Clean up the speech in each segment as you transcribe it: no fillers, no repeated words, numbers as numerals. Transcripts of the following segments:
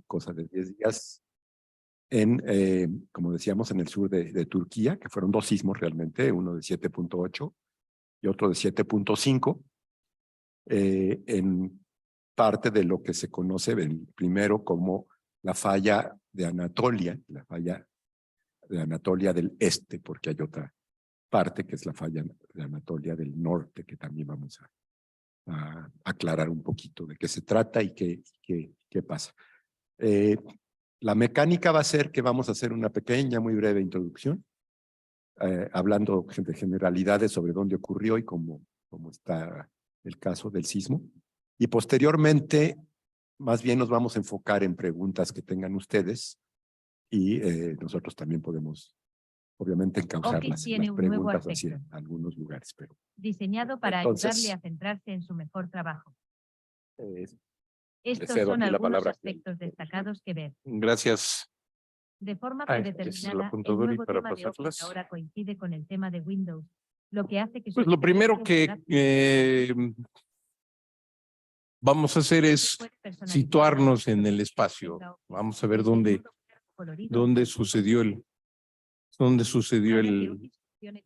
cosa de 10 días, como decíamos, en el sur de Turquía, que fueron dos sismos realmente, uno de 7.8 y otro de 7.5, en parte de lo que se conoce primero como la falla de Anatolia, la falla de Anatolia del Este, porque hay otra parte que es la falla de Anatolia del Norte, que también vamos a aclarar un poquito de qué se trata y qué pasa. La mecánica va a ser que vamos a hacer una pequeña, muy breve introducción, hablando de generalidades sobre dónde ocurrió y cómo está el caso del sismo. Y posteriormente, más bien nos vamos a enfocar en preguntas que tengan ustedes y nosotros también podemos, obviamente, encauzar las preguntas hacia algunos lugares. Pero, diseñado para ayudarle a centrarse en su mejor trabajo. Estos son algunos aspectos destacados que ver. Gracias. De forma predeterminada, el nuevo tema de Office ahora coincide con el tema de Windows, lo que hace que... Pues lo primero que vamos a hacer es situarnos en el espacio. Vamos a ver dónde sucedió el...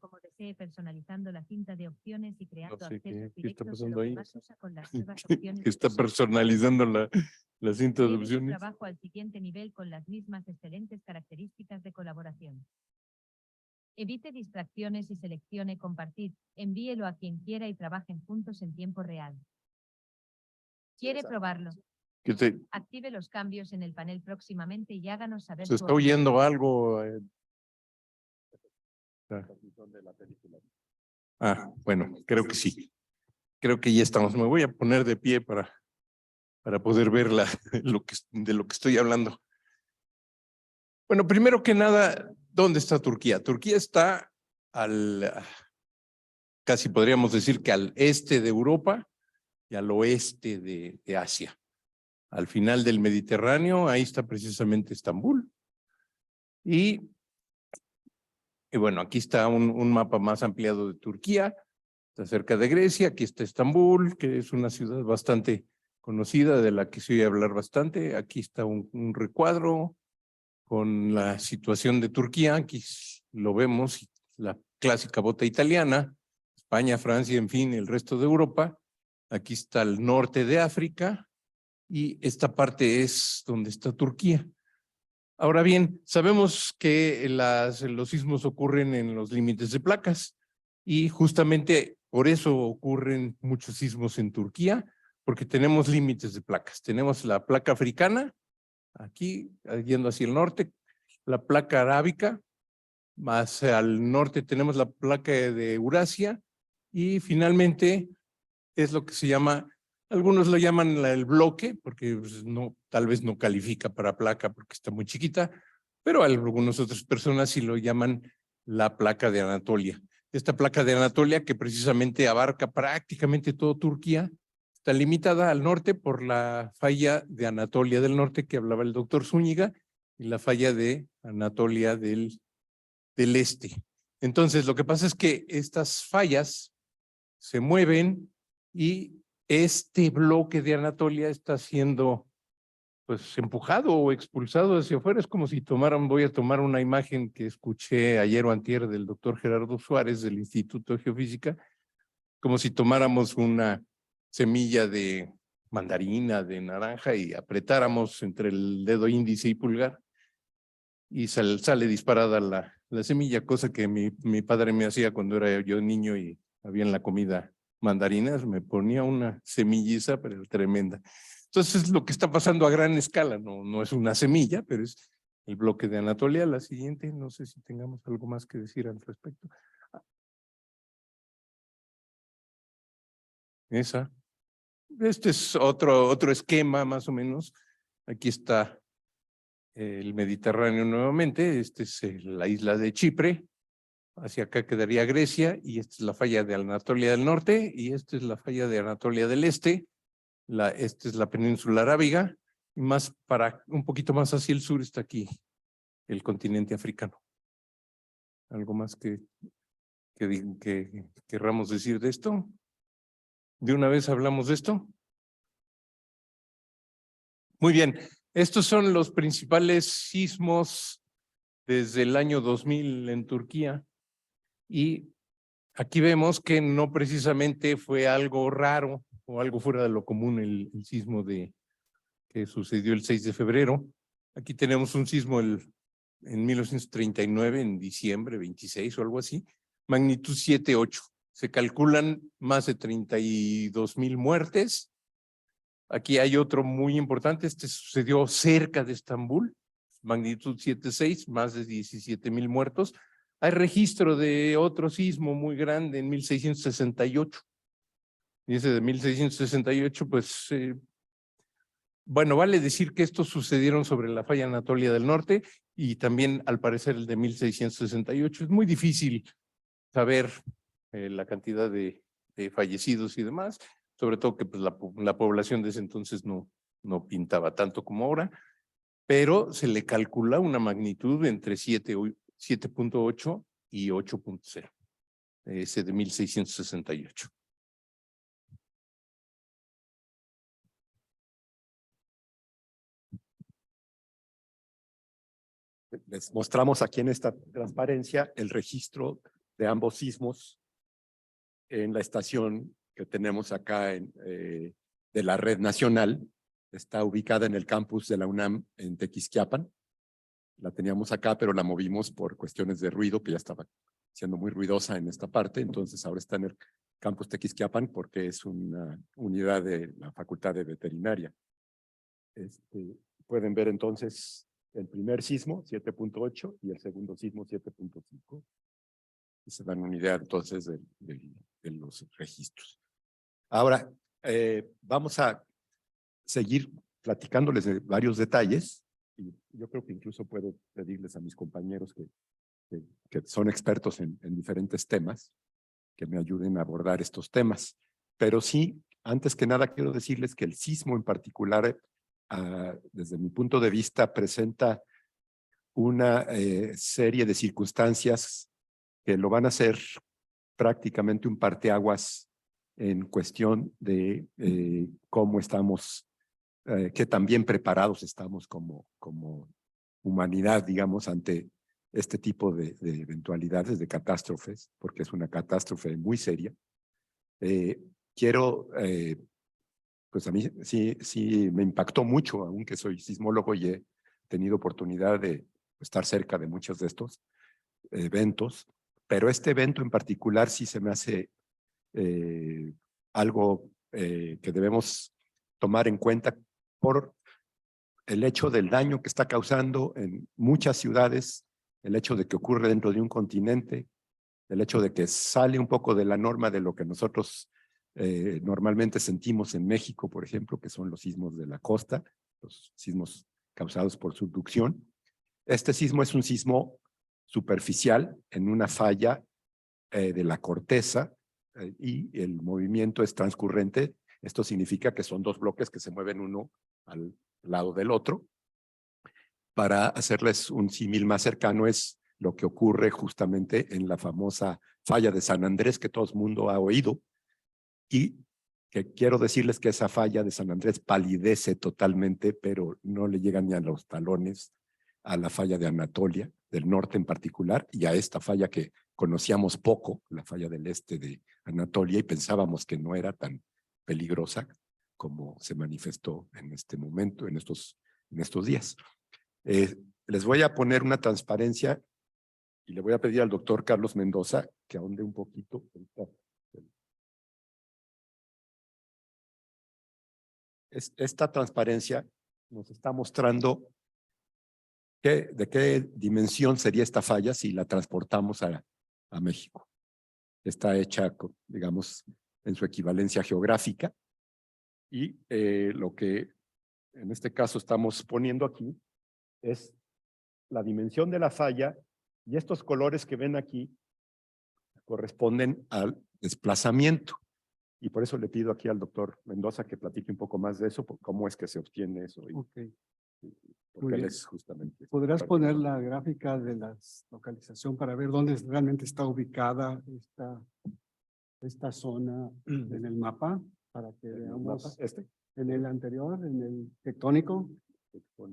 Como desee, personalizando la cinta de opciones y creando no sé accesos qué está directos pasando ahí. con las nuevas opciones. Que está personalizando la cinta de opciones. Trabajo al siguiente nivel con las mismas excelentes características de colaboración. Evite distracciones y seleccione compartir. Envíelo a quien quiera y trabajen juntos en tiempo real. ¿Quiere probarlo? Active los cambios en el panel próximamente y háganos saber. ¿Se está oyendo algo? Bueno, creo que sí. Creo que ya estamos. Me voy a poner de pie para poder ver de lo que estoy hablando. Bueno, primero que nada, ¿dónde está Turquía? Turquía está casi podríamos decir que al este de Europa y al oeste de Asia. Al final del Mediterráneo, ahí está precisamente Estambul. Y bueno, aquí está un mapa más ampliado de Turquía. Está cerca de Grecia, aquí está Estambul, que es una ciudad bastante conocida, de la que se oye hablar bastante. Aquí está un recuadro con la situación de Turquía. Aquí lo vemos, la clásica bota italiana, España, Francia, en fin, el resto de Europa. Aquí está el norte de África y esta parte es donde está Turquía. Ahora bien, sabemos que los sismos ocurren en los límites de placas y justamente por eso ocurren muchos sismos en Turquía, porque tenemos límites de placas. Tenemos la placa africana, aquí yendo hacia el norte, la placa arábica, más al norte tenemos la placa de Eurasia y finalmente es lo que se llama, algunos lo llaman el bloque, porque pues, tal vez no califica para placa porque está muy chiquita, pero algunas otras personas sí lo llaman la placa de Anatolia. Esta placa de Anatolia, que precisamente abarca prácticamente todo Turquía, está limitada al norte por la falla de Anatolia del Norte que hablaba el doctor Zúñiga y la falla de Anatolia del Este. Entonces, lo que pasa es que estas fallas se mueven y este bloque de Anatolia está siendo pues empujado o expulsado hacia afuera. Es como si voy a tomar una imagen que escuché ayer o antier del doctor Gerardo Suárez del Instituto de Geofísica, como si tomáramos una semilla de mandarina, de naranja y apretáramos entre el dedo índice y pulgar y sale disparada la semilla, cosa que mi padre me hacía cuando era yo niño y había en la comida mandarinas, me ponía una semilliza, pero tremenda. Entonces es lo que está pasando a gran escala, no es una semilla, pero es el bloque de Anatolia. La siguiente, no sé si tengamos algo más que decir al respecto. Esa. Este es otro esquema más o menos. Aquí está el Mediterráneo nuevamente, esta es la isla de Chipre, hacia acá quedaría Grecia, y esta es la falla de Anatolia del Norte, y esta es la falla de Anatolia del Este, esta es la península arábiga, y un poquito más hacia el sur está aquí el continente africano. ¿Algo más que querramos decir de esto? ¿De una vez hablamos de esto? Muy bien. Estos son los principales sismos desde el año 2000 en Turquía. Y aquí vemos que no precisamente fue algo raro o algo fuera de lo común el sismo que sucedió el 6 de febrero. Aquí tenemos un sismo en 1939, en diciembre 26 o algo así, magnitud 7.8. Se calculan más de 32,000 muertes. Aquí hay otro muy importante, este sucedió cerca de Estambul, magnitud 7.6, más de 17,000 muertos. Hay registro de otro sismo muy grande en 1668. Y ese de 1668, pues, bueno, vale decir que estos sucedieron sobre la falla Anatolia del Norte y también, al parecer, el de 1668. Es muy difícil saber la cantidad de fallecidos y demás, sobre todo que pues, la población de ese entonces no pintaba tanto como ahora, pero se le calcula una magnitud entre 7.8 y 8.0, ese de 1668. Les mostramos aquí en esta transparencia el registro de ambos sismos en la estación que tenemos acá de la red nacional. Está ubicada en el campus de la UNAM en Tequisquiapan. La teníamos acá, pero la movimos por cuestiones de ruido, que ya estaba siendo muy ruidosa en esta parte. Entonces ahora está en el campus Tequisquiapan porque es una unidad de la Facultad de Veterinaria. Pueden ver entonces el primer sismo, 7.8, y el segundo sismo, 7.5. Y se dan una idea entonces de los registros. Ahora, vamos a seguir platicándoles de varios detalles, y yo creo que incluso puedo pedirles a mis compañeros que son expertos en diferentes temas, que me ayuden a abordar estos temas. Pero sí, antes que nada, quiero decirles que el sismo en particular, desde mi punto de vista, presenta una serie de circunstancias que lo van a hacer prácticamente un parteaguas en cuestión de cómo estamos, qué tan bien preparados estamos como humanidad, digamos, ante este tipo de eventualidades, de catástrofes, porque es una catástrofe muy seria. Quiero, pues a mí sí me impactó mucho, aunque soy sismólogo y he tenido oportunidad de estar cerca de muchos de estos eventos, pero este evento en particular sí se me hace algo que debemos tomar en cuenta por el hecho del daño que está causando en muchas ciudades, el hecho de que ocurre dentro de un continente, el hecho de que sale un poco de la norma de lo que nosotros normalmente sentimos en México, por ejemplo, que son los sismos de la costa, los sismos causados por subducción. Este sismo es un sismo superficial en una falla de la corteza y el movimiento es transcurrente. Esto significa que son dos bloques que se mueven uno al lado del otro. Para hacerles un símil más cercano, es lo que ocurre justamente en la famosa falla de San Andrés que todo el mundo ha oído, y que quiero decirles que esa falla de San Andrés palidece totalmente, pero no le llegan ni a los talones a la falla de Anatolia, del norte en particular, y a esta falla que conocíamos poco, la falla del este de Anatolia, y pensábamos que no era tan peligrosa como se manifestó en este momento, en estos días. Les voy a poner una transparencia y le voy a pedir al doctor Carlos Mendoza que ahonde un poquito. Esta transparencia nos está mostrando de qué dimensión sería esta falla si la transportamos a México. Está hecha, digamos, en su equivalencia geográfica, y lo que en este caso estamos poniendo aquí es la dimensión de la falla, y estos colores que ven aquí corresponden al desplazamiento. Y por eso le pido aquí al doctor Mendoza que platique un poco más de eso, cómo es que se obtiene eso. Okay. Porque él es justamente. ¿Podrás poner la gráfica de la localización para ver dónde realmente está ubicada esta zona en el mapa? Para que veamos ¿En en el anterior, en el tectónico. O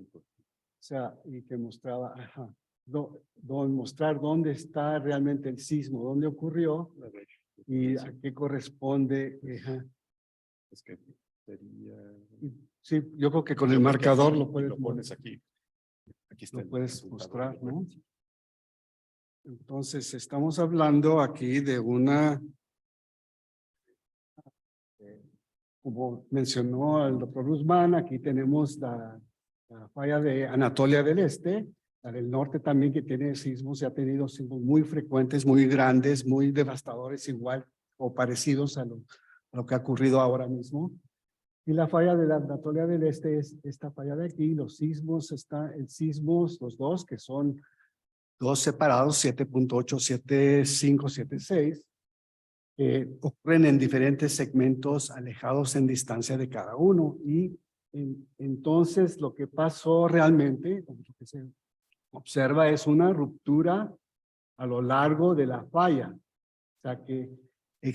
sea, y que mostraba, mostrar dónde está realmente el sismo, dónde ocurrió y a qué corresponde. Es que sería... Sí, yo creo que con el marcador lo puedes, pones aquí. Aquí está lo el puedes resultado. mostrar, ¿no? Entonces, estamos hablando aquí de una, como mencionó el doctor Guzmán, aquí tenemos la falla de Anatolia del Este, la del norte también, que tiene sismos y ha tenido sismos muy frecuentes, muy grandes, muy devastadores, igual o parecidos a lo que ha ocurrido ahora mismo. Y la falla de la Anatolia del Este es esta falla de aquí. Los sismos, los dos, que son dos separados, 7.8, 7.5, 7.6, ocurren en diferentes segmentos alejados en distancia de cada uno. Y entonces lo que pasó realmente, lo que se observa es una ruptura a lo largo de la falla. O sea que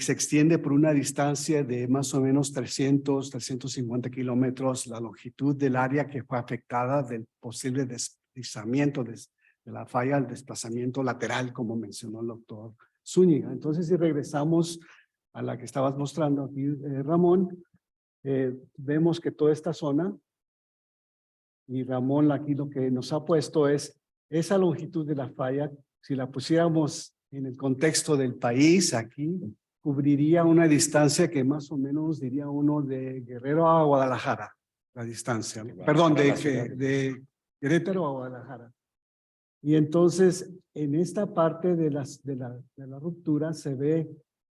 se extiende por una distancia de más o menos 300, 350 kilómetros la longitud del área que fue afectada del posible deslizamiento de la falla, el desplazamiento lateral, como mencionó el doctor Zúñiga. Entonces, si regresamos a la que estabas mostrando aquí, Ramón, vemos que toda esta zona, y Ramón aquí lo que nos ha puesto es esa longitud de la falla, si la pusiéramos en el contexto del país, aquí cubriría una distancia que más o menos diría uno de Guerrero a Guadalajara, la distancia, perdón, de Querétaro a Guadalajara. Y entonces, en esta parte de la ruptura se ve,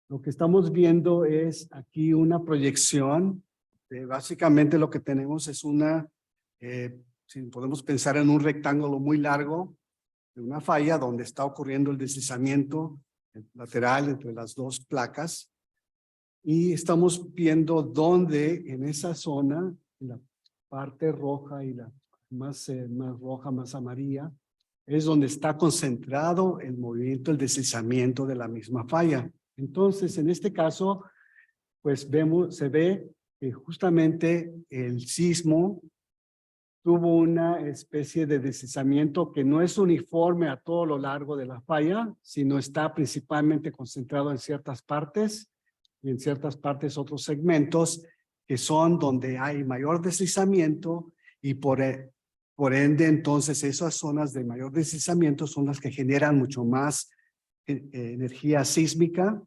lo que estamos viendo es aquí una proyección, básicamente lo que tenemos es una, si podemos pensar en un rectángulo muy largo, de una falla donde está ocurriendo el deslizamiento lateral entre las dos placas, y estamos viendo dónde en esa zona, la parte roja y la más roja, más amarilla, es donde está concentrado el movimiento, el deslizamiento de la misma falla. Entonces, en este caso, pues se ve que justamente el sismo tuvo una especie de deslizamiento que no es uniforme a todo lo largo de la falla, sino está principalmente concentrado en ciertas partes y en ciertas partes otros segmentos que son donde hay mayor deslizamiento y por ende entonces esas zonas de mayor deslizamiento son las que generan mucho más energía sísmica,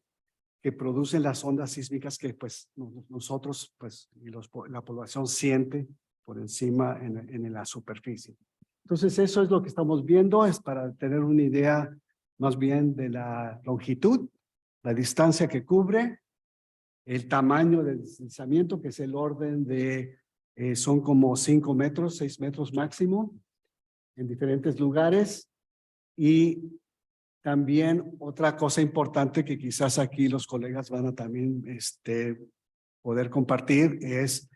que producen las ondas sísmicas que pues nosotros pues y la población siente por encima en la superficie. Entonces eso es lo que estamos viendo, es para tener una idea más bien de la longitud, la distancia que cubre, el tamaño del deslizamiento, que es el orden de, son como 5 metros, 6 metros máximo, en diferentes lugares. Y también otra cosa importante que quizás aquí los colegas van a también poder compartir es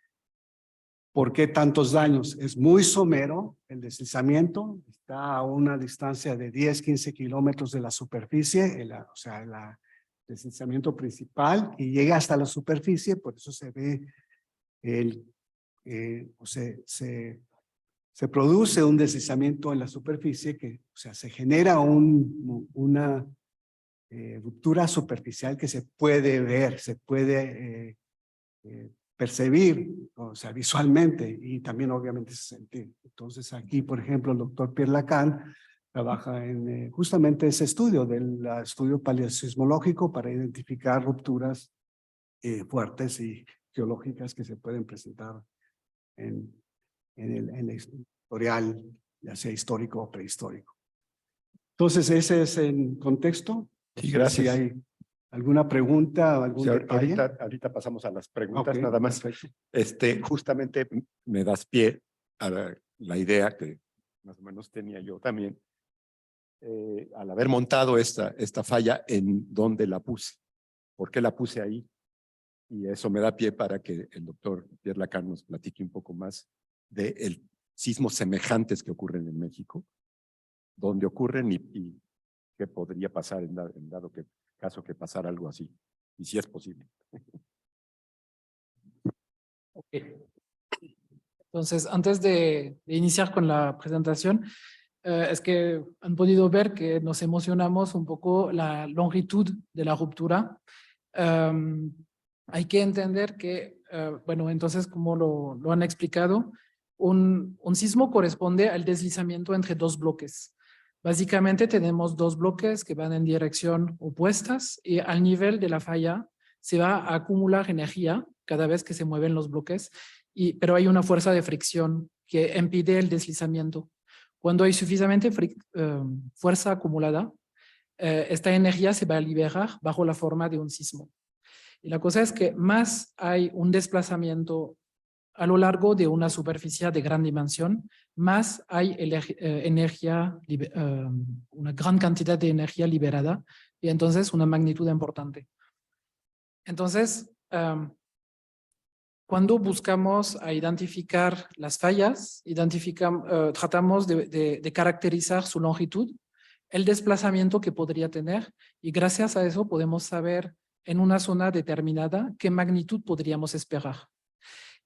por qué tantos daños. Es muy somero el deslizamiento, está a una distancia de 10, 15 kilómetros de la superficie, o sea, el deslizamiento principal, y llega hasta la superficie, por eso se ve se produce un deslizamiento en la superficie que, o sea, se genera una ruptura superficial que se puede ver, se puede percibir, o sea, visualmente y también obviamente se sentir. Entonces aquí, por ejemplo, el doctor Pierre Lacan trabaja en justamente ese estudio, del estudio paleosismológico para identificar rupturas fuertes y geológicas que se pueden presentar en el historial, ya sea histórico o prehistórico. Entonces, ese es el contexto. Sí, gracias. Si hay alguna pregunta o algún Sí, detalle. ahorita pasamos a las preguntas, Ok, nada más. perfecto. Justamente me das pie a la idea que más o menos tenía yo también, al haber montado esta falla, en dónde la puse, por qué la puse ahí. Y eso me da pie para que el doctor Pierre Lacan nos platique un poco más de sismos semejantes que ocurren en México, dónde ocurren y qué podría pasar en dado caso que pasara algo así, y si es posible. Okay. Entonces, antes de iniciar con la presentación, es que han podido ver que nos emocionamos un poco la longitud de la ruptura. Hay que entender que, bueno, entonces, como lo han explicado, un sismo corresponde al deslizamiento entre dos bloques. Básicamente tenemos dos bloques que van en dirección opuestas y al nivel de la falla se va a acumular energía cada vez que se mueven los bloques, pero hay una fuerza de fricción que impide el deslizamiento. Cuando hay suficiente fuerza acumulada, esta energía se va a liberar bajo la forma de un sismo. Y la cosa es que más hay un desplazamiento a lo largo de una superficie de gran dimensión, más hay una gran cantidad de energía liberada y entonces una magnitud importante. Entonces, cuando buscamos a identificar las fallas, tratamos de caracterizar su longitud, el desplazamiento que podría tener y gracias a eso podemos saber en una zona determinada qué magnitud podríamos esperar.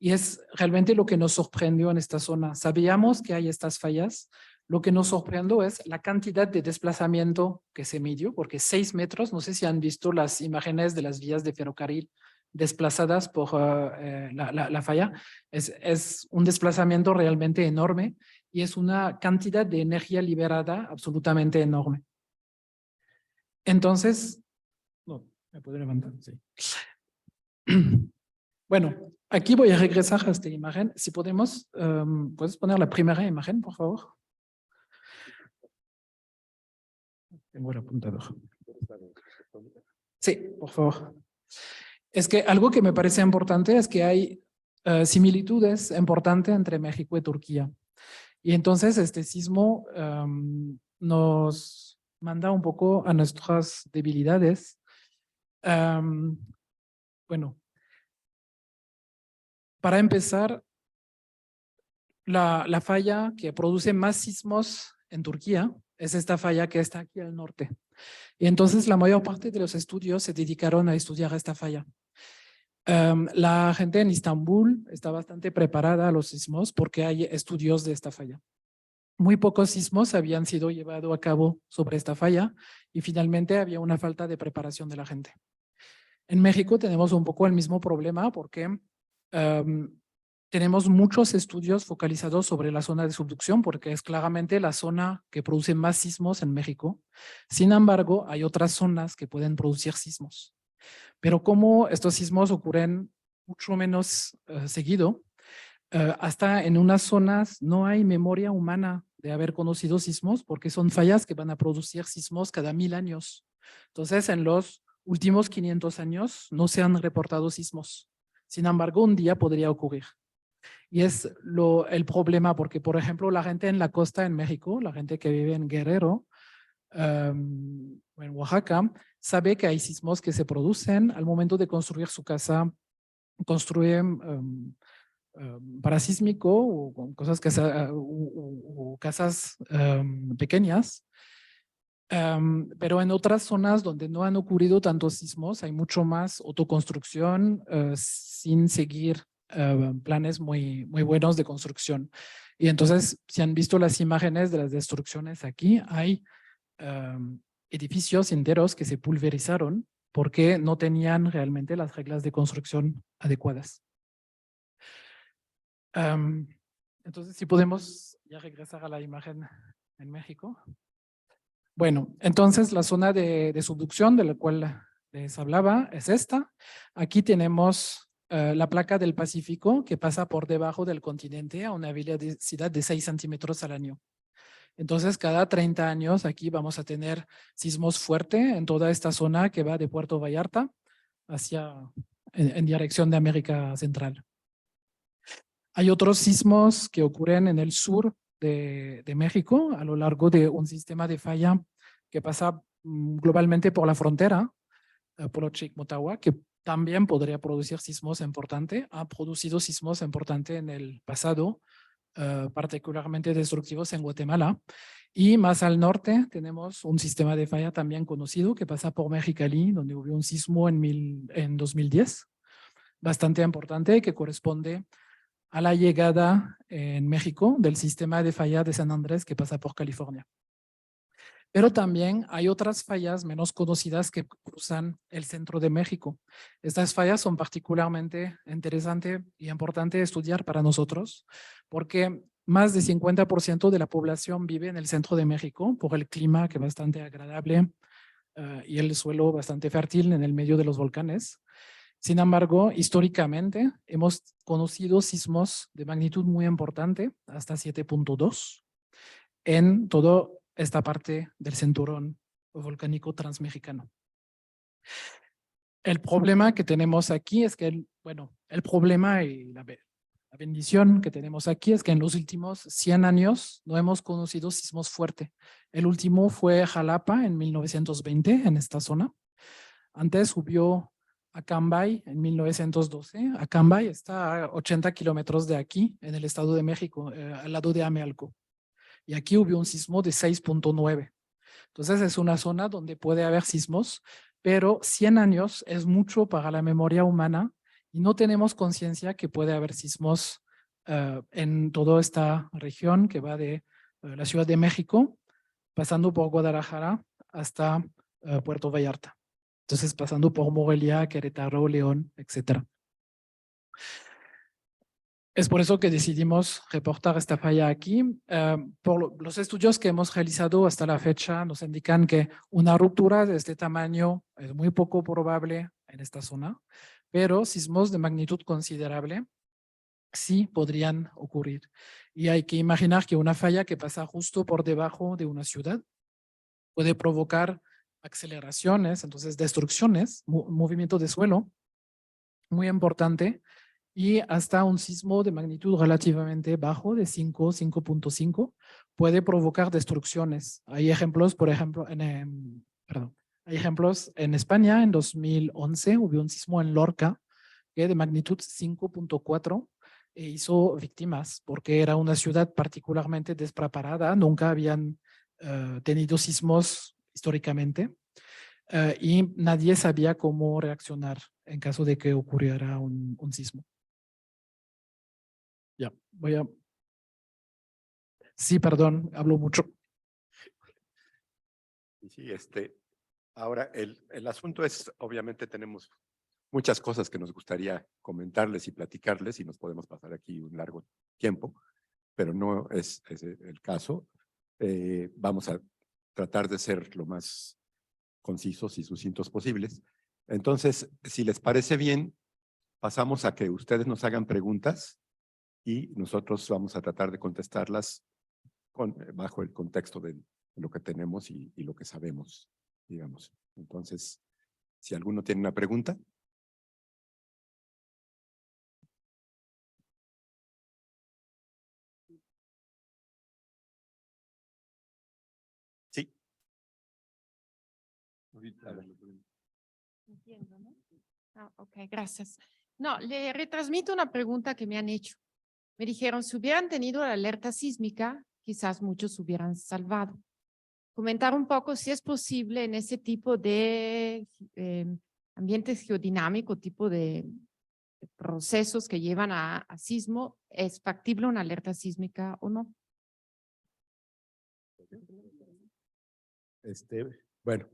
Y es realmente lo que nos sorprendió en esta zona. Sabíamos que hay estas fallas. Lo que nos sorprendió es la cantidad de desplazamiento que se midió, porque 6 metros, no sé si han visto las imágenes de las vías de ferrocarril desplazadas por la falla. Es un desplazamiento realmente enorme y es una cantidad de energía liberada absolutamente enorme. Entonces, no, ¿me puedo levantar? Sí. Bueno, aquí voy a regresar a esta imagen. Si podemos, ¿puedes poner la primera imagen, por favor? Tengo el apuntador. Sí, por favor. Es que algo que me parece importante es que hay similitudes importantes entre México y Turquía. Y entonces este sismo nos manda un poco a nuestras debilidades. Bueno, para empezar, la falla que produce más sismos en Turquía es esta falla que está aquí al norte. Y entonces la mayor parte de los estudios se dedicaron a estudiar esta falla. La gente en Estambul está bastante preparada a los sismos porque hay estudios de esta falla. Muy pocos sismos habían sido llevados a cabo sobre esta falla y finalmente había una falta de preparación de la gente. En México tenemos un poco el mismo problema porque tenemos muchos estudios focalizados sobre la zona de subducción porque es claramente la zona que produce más sismos en México. Sin embargo, hay otras zonas que pueden producir sismos. Pero como estos sismos ocurren mucho menos seguido, hasta en unas zonas no hay memoria humana de haber conocido sismos porque son fallas que van a producir sismos cada 1000 años. Entonces, en los últimos 500 años no se han reportado sismos. Sin embargo, un día podría ocurrir. Y es el problema porque, por ejemplo, la gente en la costa en México, la gente que vive en Guerrero, en Oaxaca, sabe que hay sismos que se producen al momento de construir su casa, construyen parasísmico o cosas que o casas pequeñas. Pero en otras zonas donde no han ocurrido tantos sismos, hay mucho más autoconstrucción sin seguir planes muy buenos de construcción. Y entonces, si han visto las imágenes de las destrucciones aquí, hay edificios enteros que se pulverizaron porque no tenían realmente las reglas de construcción adecuadas. Entonces, si podemos ya regresar a la imagen en México. Bueno, entonces la zona de subducción de la cual les hablaba es esta. Aquí tenemos la placa del Pacífico que pasa por debajo del continente a una velocidad de 6 centímetros al año. Entonces, cada 30 años aquí vamos a tener sismos fuertes en toda esta zona que va de Puerto Vallarta en dirección de América Central. Hay otros sismos que ocurren en el sur de México a lo largo de un sistema de falla que pasa globalmente por la frontera, por Chic-Motagua, que también podría producir sismos importantes. Ha producido sismos importantes en el pasado, particularmente destructivos en Guatemala. Y más al norte tenemos un sistema de falla también conocido que pasa por Mexicali, donde hubo un sismo en 2010, bastante importante, que corresponde a la llegada en México del sistema de falla de San Andrés que pasa por California. Pero también hay otras fallas menos conocidas que cruzan el centro de México. Estas fallas son particularmente interesantes y importantes de estudiar para nosotros porque más del 50% de la población vive en el centro de México por el clima que es bastante agradable y el suelo bastante fértil en el medio de los volcanes. Sin embargo, históricamente hemos conocido sismos de magnitud muy importante, hasta 7.2, en toda esta parte del cinturón volcánico transmexicano. El problema que tenemos aquí es que, el problema y la bendición que tenemos aquí es que en los últimos 100 años no hemos conocido sismos fuertes. El último fue Jalapa en 1920, en esta zona. Antes subió Acambay en 1912. Acambay está a 80 kilómetros de aquí, en el Estado de México, al lado de Amealco. Y aquí hubo un sismo de 6.9. Entonces es una zona donde puede haber sismos, pero 100 años es mucho para la memoria humana y no tenemos conciencia que puede haber sismos en toda esta región que va de la Ciudad de México, pasando por Guadalajara hasta Puerto Vallarta. Entonces pasando por Morelia, Querétaro, León, etc. Es por eso que decidimos reportar esta falla aquí. Los estudios que hemos realizado hasta la fecha nos indican que una ruptura de este tamaño es muy poco probable en esta zona, pero sismos de magnitud considerable sí podrían ocurrir. Y hay que imaginar que una falla que pasa justo por debajo de una ciudad puede provocar aceleraciones, entonces destrucciones, movimiento de suelo muy importante, y hasta un sismo de magnitud relativamente bajo de 5.5 puede provocar destrucciones. Hay ejemplos, por ejemplo, hay ejemplos en España. En 2011 hubo un sismo en Lorca que de magnitud 5.4 e hizo víctimas porque era una ciudad particularmente despreparada. Nunca habían tenido sismos históricamente y nadie sabía cómo reaccionar en caso de que ocurriera un sismo. Ya, Sí, perdón, hablo mucho. Sí, ahora el asunto es, obviamente tenemos muchas cosas que nos gustaría comentarles y platicarles y nos podemos pasar aquí un largo tiempo, pero no es el caso. Vamos a tratar de ser lo más concisos y sucintos posibles. Entonces, si les parece bien, pasamos a que ustedes nos hagan preguntas y nosotros vamos a tratar de contestarlas bajo el contexto de lo que tenemos y lo que sabemos, digamos. Entonces, si alguno tiene una pregunta. Sí. Entiendo, ¿no? Ok, gracias. No, le retransmito una pregunta que me han hecho. Me dijeron, si hubieran tenido la alerta sísmica, quizás muchos hubieran salvado. Comentar un poco si es posible en ese tipo de ambientes geodinámicos, tipo de procesos que llevan a sismo, ¿es factible una alerta sísmica o no? Bueno,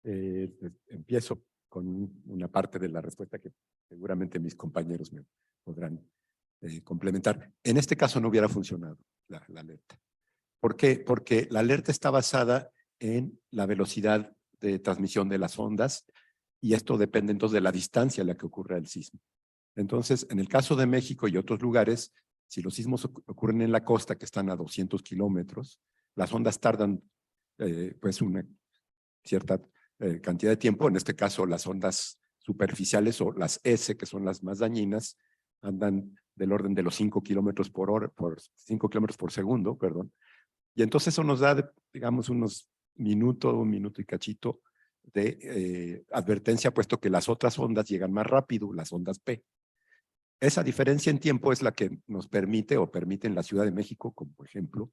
empiezo con una parte de la respuesta que seguramente mis compañeros me podrán complementar. En este caso no hubiera funcionado la alerta. ¿Por qué? Porque la alerta está basada en la velocidad de transmisión de las ondas y esto depende entonces de la distancia a la que ocurra el sismo. Entonces, en el caso de México y otros lugares, si los sismos ocurren en la costa, que están a 200 kilómetros, las ondas tardan pues una cierta cantidad de tiempo. En este caso, las ondas superficiales o las S, que son las más dañinas, andan del orden de los 5 kilómetros por hora, por 5 kilómetros por segundo, perdón. Y entonces eso nos da, digamos, un minuto y cachito de advertencia, puesto que las otras ondas llegan más rápido, las ondas P. Esa diferencia en tiempo es la que nos permite o permite en la Ciudad de México, como por ejemplo,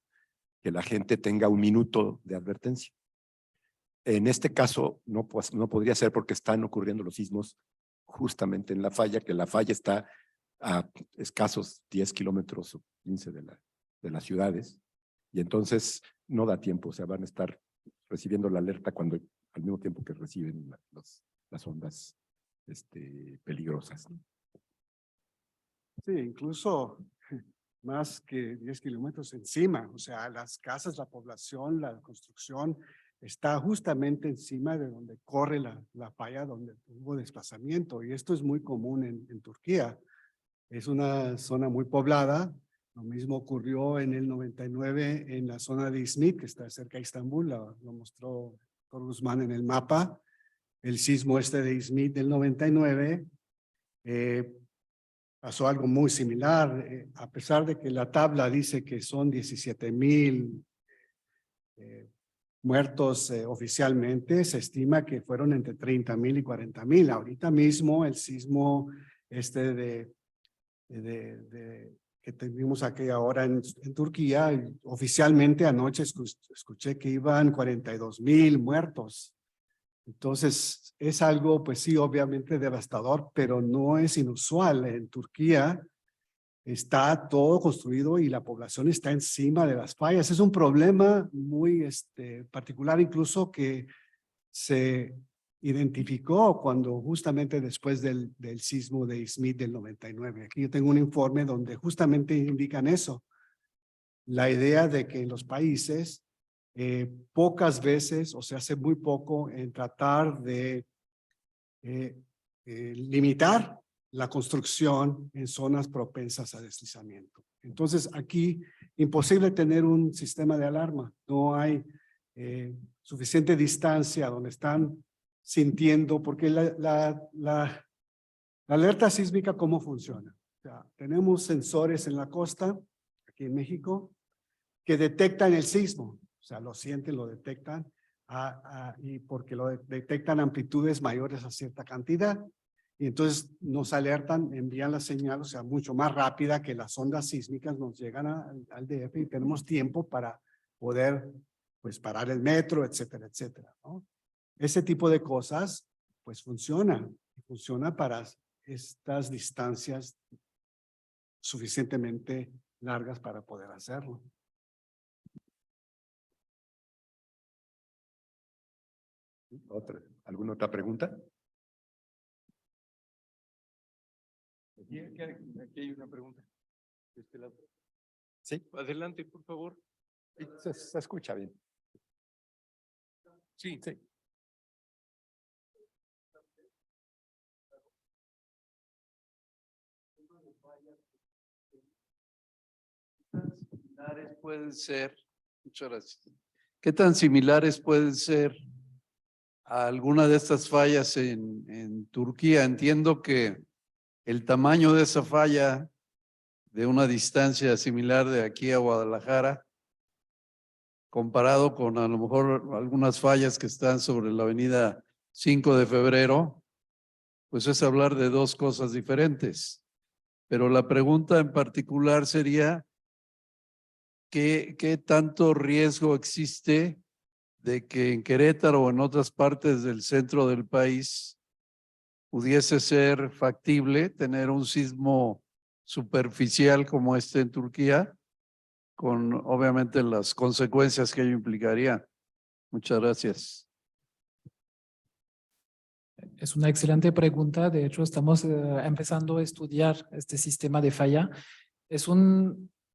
que la gente tenga un minuto de advertencia. En este caso no podría ser porque están ocurriendo los sismos justamente en la falla, que la falla está a escasos 10 kilómetros o 15 de las ciudades, y entonces no da tiempo, o sea, van a estar recibiendo la alerta cuando al mismo tiempo que reciben las ondas peligrosas. Sí, incluso más que 10 kilómetros encima, o sea, las casas, la población, la construcción está justamente encima de donde corre la falla, donde hubo desplazamiento, y esto es muy común en Turquía. Es una zona muy poblada. Lo mismo ocurrió en el 99 en la zona de İzmit, que está cerca de Estambul, lo mostró Dr. Guzmán en el mapa. El sismo de İzmit del 99, pasó algo muy similar, a pesar de que la tabla dice que son 17,000 muertos oficialmente, se estima que fueron entre 30,000 y 40,000. Ahorita mismo el sismo que tuvimos aquí ahora en Turquía, oficialmente anoche escuché que iban 42,000 muertos. Entonces es algo, pues sí, obviamente devastador, pero no es inusual. En Turquía está todo construido y la población está encima de las fallas. Es un problema muy particular, incluso que se identificó cuando justamente después del sismo de İzmit del 99. Aquí yo tengo un informe donde justamente indican eso. La idea de que en los países pocas veces, o se hace muy poco en tratar de limitar la construcción en zonas propensas a deslizamiento. Entonces aquí imposible tener un sistema de alarma. No hay suficiente distancia donde están sintiendo, porque la alerta sísmica, ¿cómo funciona? O sea, tenemos sensores en la costa, aquí en México, que detectan el sismo. O sea, lo sienten, lo detectan, y porque lo detectan amplitudes mayores a cierta cantidad. Y entonces nos alertan, envían la señal, o sea, mucho más rápida que las ondas sísmicas nos llegan al DF y tenemos tiempo para poder, pues, parar el metro, etcétera, etcétera, ¿no? Ese tipo de cosas, pues, funciona para estas distancias suficientemente largas para poder hacerlo. ¿Alguna otra pregunta? Aquí hay una pregunta. De este lado. Sí. Adelante, por favor. Se escucha bien. Sí. Sí. Similares pueden ser, muchas gracias. ¿Qué tan similares pueden ser a alguna de estas fallas en Turquía? Entiendo que el tamaño de esa falla de una distancia similar de aquí a Guadalajara, comparado con a lo mejor algunas fallas que están sobre la avenida 5 de Febrero, pues es hablar de dos cosas diferentes. Pero la pregunta en particular sería, ¿qué tanto riesgo existe de que en Querétaro o en otras partes del centro del país pudiese ser factible tener un sismo superficial como este en Turquía, con obviamente las consecuencias que ello implicaría? Muchas gracias. Es una excelente pregunta. De hecho, estamos empezando a estudiar este sistema de falla.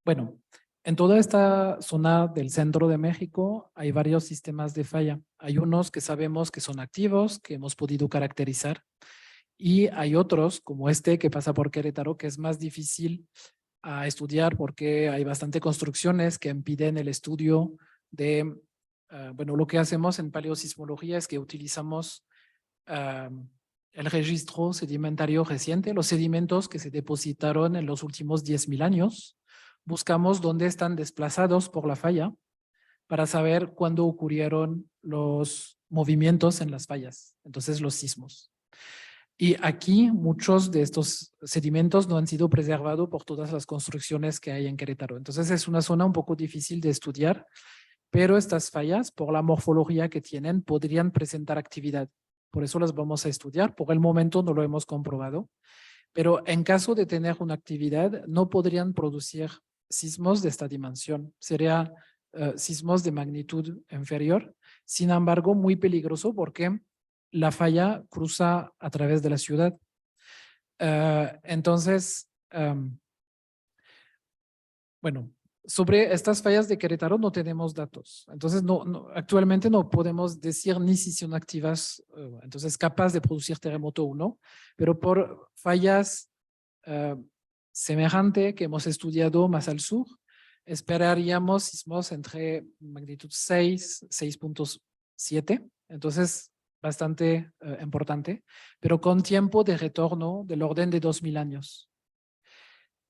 Bueno, en toda esta zona del centro de México hay varios sistemas de falla. Hay unos que sabemos que son activos, que hemos podido caracterizar, y hay otros como este que pasa por Querétaro, que es más difícil a estudiar porque hay bastante construcciones que impiden el estudio de, bueno, lo que hacemos en paleosismología es que utilizamos el registro sedimentario reciente, los sedimentos que se depositaron en los últimos 10,000 años. Buscamos dónde están desplazados por la falla para saber cuándo ocurrieron los movimientos en las fallas, entonces los sismos. Y aquí muchos de estos sedimentos no han sido preservados por todas las construcciones que hay en Querétaro. Entonces es una zona un poco difícil de estudiar, pero estas fallas, por la morfología que tienen, podrían presentar actividad. Por eso las vamos a estudiar. Por el momento no lo hemos comprobado, pero en caso de tener una actividad, no podrían producir sismos de esta dimensión. Sería sismos de magnitud inferior, sin embargo, muy peligroso porque la falla cruza a través de la ciudad. Entonces, bueno, sobre estas fallas de Querétaro no tenemos datos. Entonces, actualmente no podemos decir ni si son activas, entonces capaz de producir terremoto o no, pero por fallas semejantes que hemos estudiado más al sur, esperaríamos sismos entre magnitud 6, 6.7, entonces bastante importante, pero con tiempo de retorno del orden de 2000 años.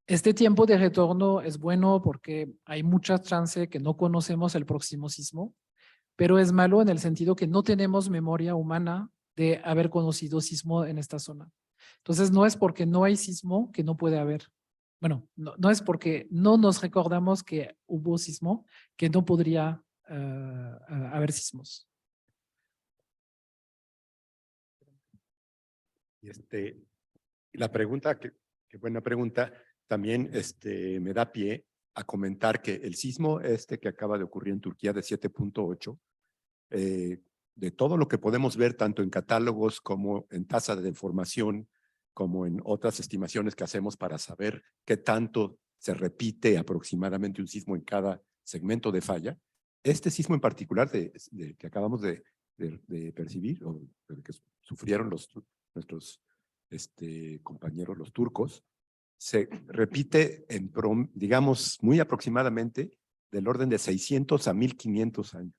Este tiempo de retorno es bueno porque hay mucha chance que no conocemos el próximo sismo, pero es malo en el sentido que no tenemos memoria humana de haber conocido sismo en esta zona. Entonces, no es porque no hay sismo que no puede haber. Bueno, no es porque no nos recordamos que hubo sismo que no podría haber sismos. La pregunta, qué buena pregunta, también me da pie a comentar que el sismo que acaba de ocurrir en Turquía de 7.8, de todo lo que podemos ver tanto en catálogos como en tasa de deformación, como en otras estimaciones que hacemos para saber qué tanto se repite aproximadamente un sismo en cada segmento de falla, este sismo en particular que acabamos de percibir, o que sufrieron nuestros compañeros, los turcos, se repite digamos, muy aproximadamente del orden de 600 a 1500 años.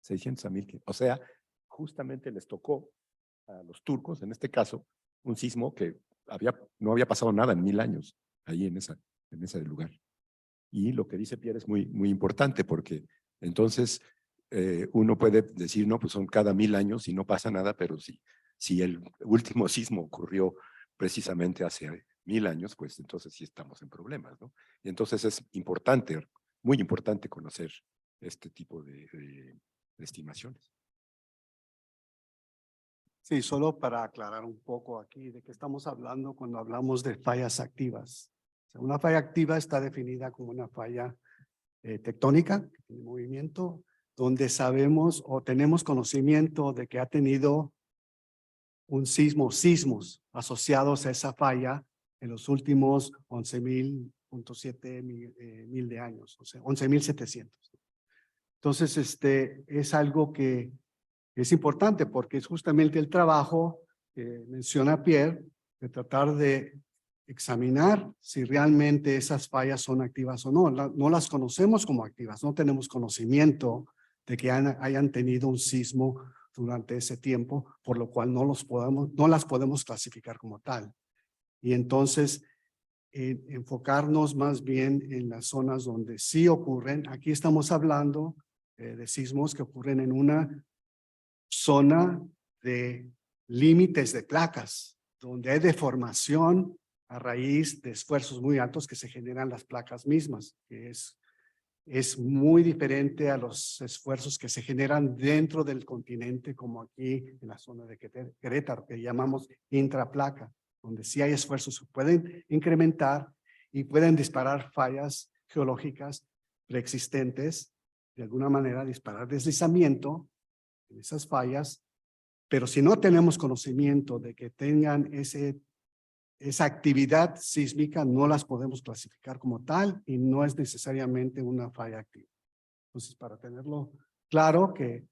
600 a 1500. O sea, justamente les tocó a los turcos, en este caso, un sismo que no había pasado nada en 1000 años, ahí en ese lugar. Y lo que dice Pierre es muy, muy importante, porque entonces uno puede decir, no, pues son cada 1000 años y no pasa nada, pero si el último sismo ocurrió precisamente hace 1000 años, pues entonces sí estamos en problemas, ¿no? Y entonces es importante, muy importante conocer este tipo de estimaciones. Sí, solo para aclarar un poco aquí de qué estamos hablando cuando hablamos de fallas activas. O sea, una falla activa está definida como una falla tectónica, que tiene movimiento, donde sabemos o tenemos conocimiento de que ha tenido un sismos asociados a esa falla en los últimos 11.7 mil de años, o sea, 11.700. Entonces, es algo que es importante porque es justamente el trabajo que menciona Pierre de tratar de examinar si realmente esas fallas son activas o no. No las conocemos como activas, no tenemos conocimiento de que hayan tenido un sismo durante ese tiempo, por lo cual no las podemos clasificar como tal. Y entonces, enfocarnos más bien en las zonas donde sí ocurren. Aquí estamos hablando de sismos que ocurren en una zona de límites de placas, donde hay deformación a raíz de esfuerzos muy altos que se generan las placas mismas, que es muy diferente a los esfuerzos que se generan dentro del continente, como aquí en la zona de Querétaro, que llamamos intraplaca, donde sí hay esfuerzos que pueden incrementar y pueden disparar fallas geológicas preexistentes, de alguna manera disparar deslizamiento en esas fallas, pero si no tenemos conocimiento de que tengan esa actividad sísmica, no las podemos clasificar como tal y no es necesariamente una falla activa. Entonces, para tenerlo claro que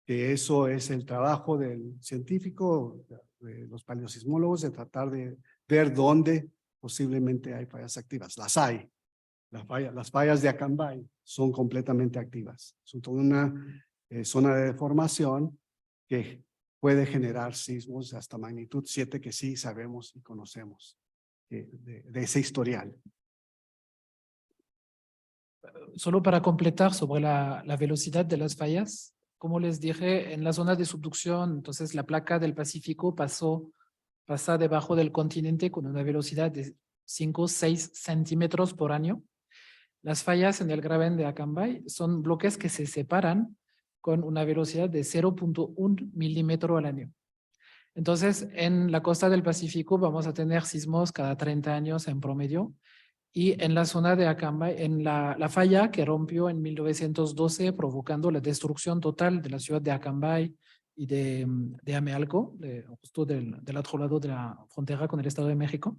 eso es el trabajo del científico, de los paleosismólogos, de tratar de ver dónde posiblemente hay fallas activas. Las hay. Las fallas de Acambay son completamente activas. Son toda una zona de deformación que puede generar sismos hasta magnitud 7 que sí sabemos y conocemos de ese historial. Solo para completar sobre la velocidad de las fallas, como les dije, en la zona de subducción, entonces la placa del Pacífico pasa debajo del continente con una velocidad de 5-6 centímetros por año. Las fallas en el Graben de Acambay son bloques que se separan con una velocidad de 0.1 milímetro al año. Entonces, en la costa del Pacífico vamos a tener sismos cada 30 años en promedio. Y en la zona de Acambay, en la falla que rompió en 1912, provocando la destrucción total de la ciudad de Acambay y de Amealco, justo del otro lado de la frontera con el Estado de México.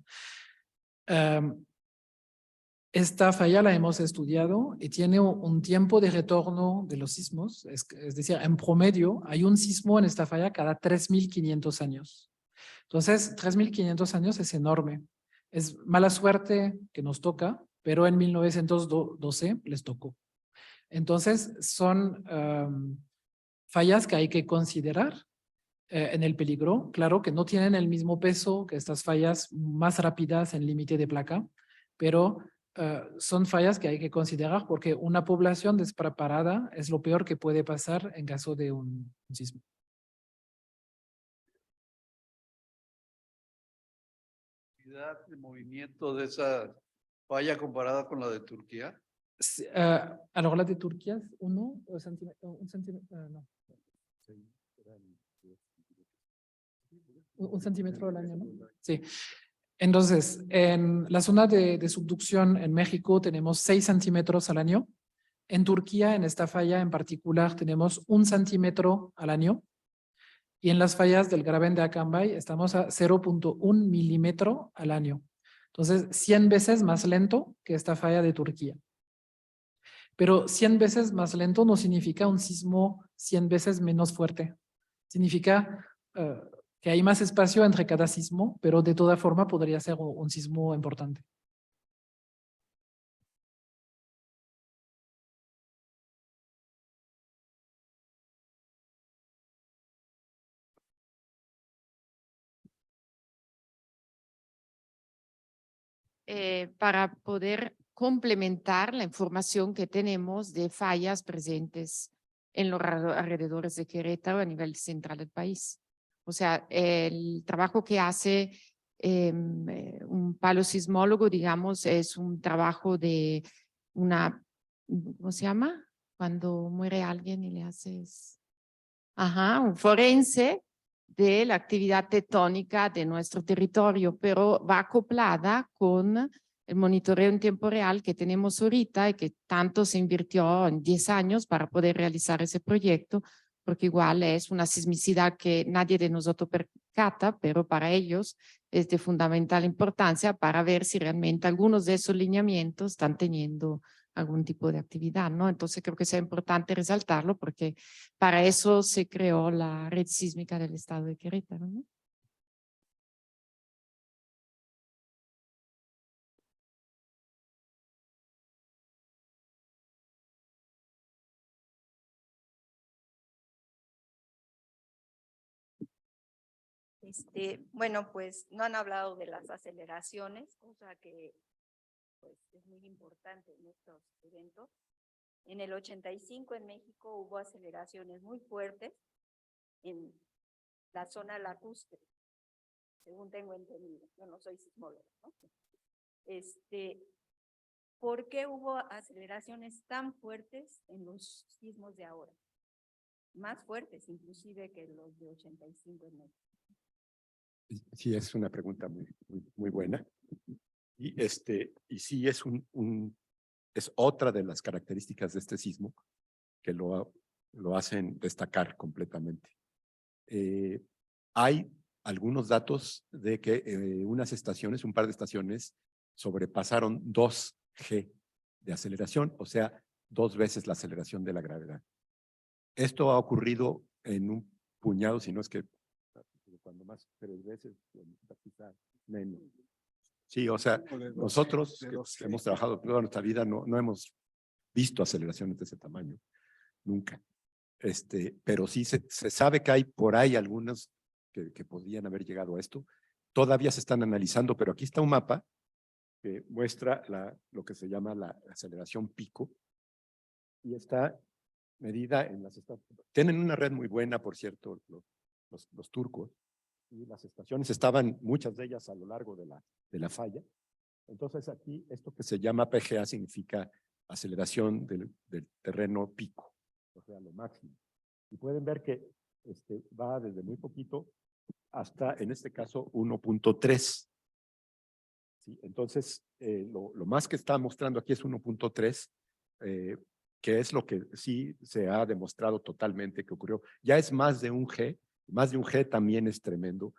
Esta falla la hemos estudiado y tiene un tiempo de retorno de los sismos, es decir, en promedio hay un sismo en esta falla cada 3.500 años. Entonces, 3.500 años es enorme. Es mala suerte que nos toca, pero en 1912 les tocó. Entonces, son fallas que hay que considerar en el peligro. Claro que no tienen el mismo peso que estas fallas más rápidas en límite de placa, pero son fallas que hay que considerar porque una población despreparada es lo peor que puede pasar en caso de un sismo. ¿De movimiento de esa falla comparada con la de Turquía? Alors la de Turquía es un centímetro, no. Un centímetro al año, ¿no? Sí. Entonces, en la zona de subducción en México tenemos 6 centímetros al año. En Turquía, en esta falla en particular, tenemos 1 centímetro al año. Y en las fallas del Graben de Acambay estamos a 0.1 milímetro al año. Entonces, 100 veces más lento que esta falla de Turquía. Pero 100 veces más lento no significa un sismo 100 veces menos fuerte. Significa que hay más espacio entre cada sismo, pero de toda forma podría ser un sismo importante. Para poder complementar la información que tenemos de fallas presentes en los alrededores de Querétaro a nivel central del país. O sea, el trabajo que hace un palosismólogo, digamos, es un trabajo de una, ¿cómo se llama? Cuando muere alguien y le haces, un forense de la actividad tectónica de nuestro territorio, pero va acoplada con el monitoreo en tiempo real que tenemos ahorita y que tanto se invirtió en 10 años para poder realizar ese proyecto, porque igual es una sismicidad que nadie de nosotros percata, pero para ellos es de fundamental importancia para ver si realmente algunos de esos lineamientos están teniendo algún tipo de actividad, ¿no? Entonces creo que es importante resaltarlo porque para eso se creó la red sísmica del estado de Querétaro, ¿no? Bueno, pues no han hablado de las aceleraciones, cosa que pues, es muy importante en estos eventos. En el 85 en México hubo aceleraciones muy fuertes en la zona lacustre, según tengo entendido. Yo no soy sismóloga, ¿no? ¿Por qué hubo aceleraciones tan fuertes en los sismos de ahora? Más fuertes inclusive que los de 85 en México. Sí, es una pregunta muy buena. Y sí es es otra de las características de este sismo que lo hacen destacar completamente. Hay algunos datos de que un par de estaciones sobrepasaron 2G de aceleración, o sea, 2 veces la aceleración de la gravedad. Esto ha ocurrido en un puñado, si no es que cuando más 3 veces, quizá menos. Sí, o sea, nosotros que hemos trabajado toda nuestra vida no hemos visto aceleraciones de ese tamaño, nunca. Pero sí se sabe que hay por ahí algunas que podrían haber llegado a esto. Todavía se están analizando, pero aquí está un mapa que muestra lo que se llama la aceleración pico y está medida en las estaciones. Tienen una red muy buena, por cierto, los turcos, y las estaciones estaban, muchas de ellas a lo largo de la falla. Entonces aquí esto que se llama PGA significa aceleración del terreno pico, o sea, lo máximo. Y pueden ver que va desde muy poquito hasta, en este caso, 1.3. ¿Sí? Entonces, lo más que está mostrando aquí es 1.3, que es lo que sí se ha demostrado totalmente que ocurrió. Ya es más de un G, más de un G también es tremendo.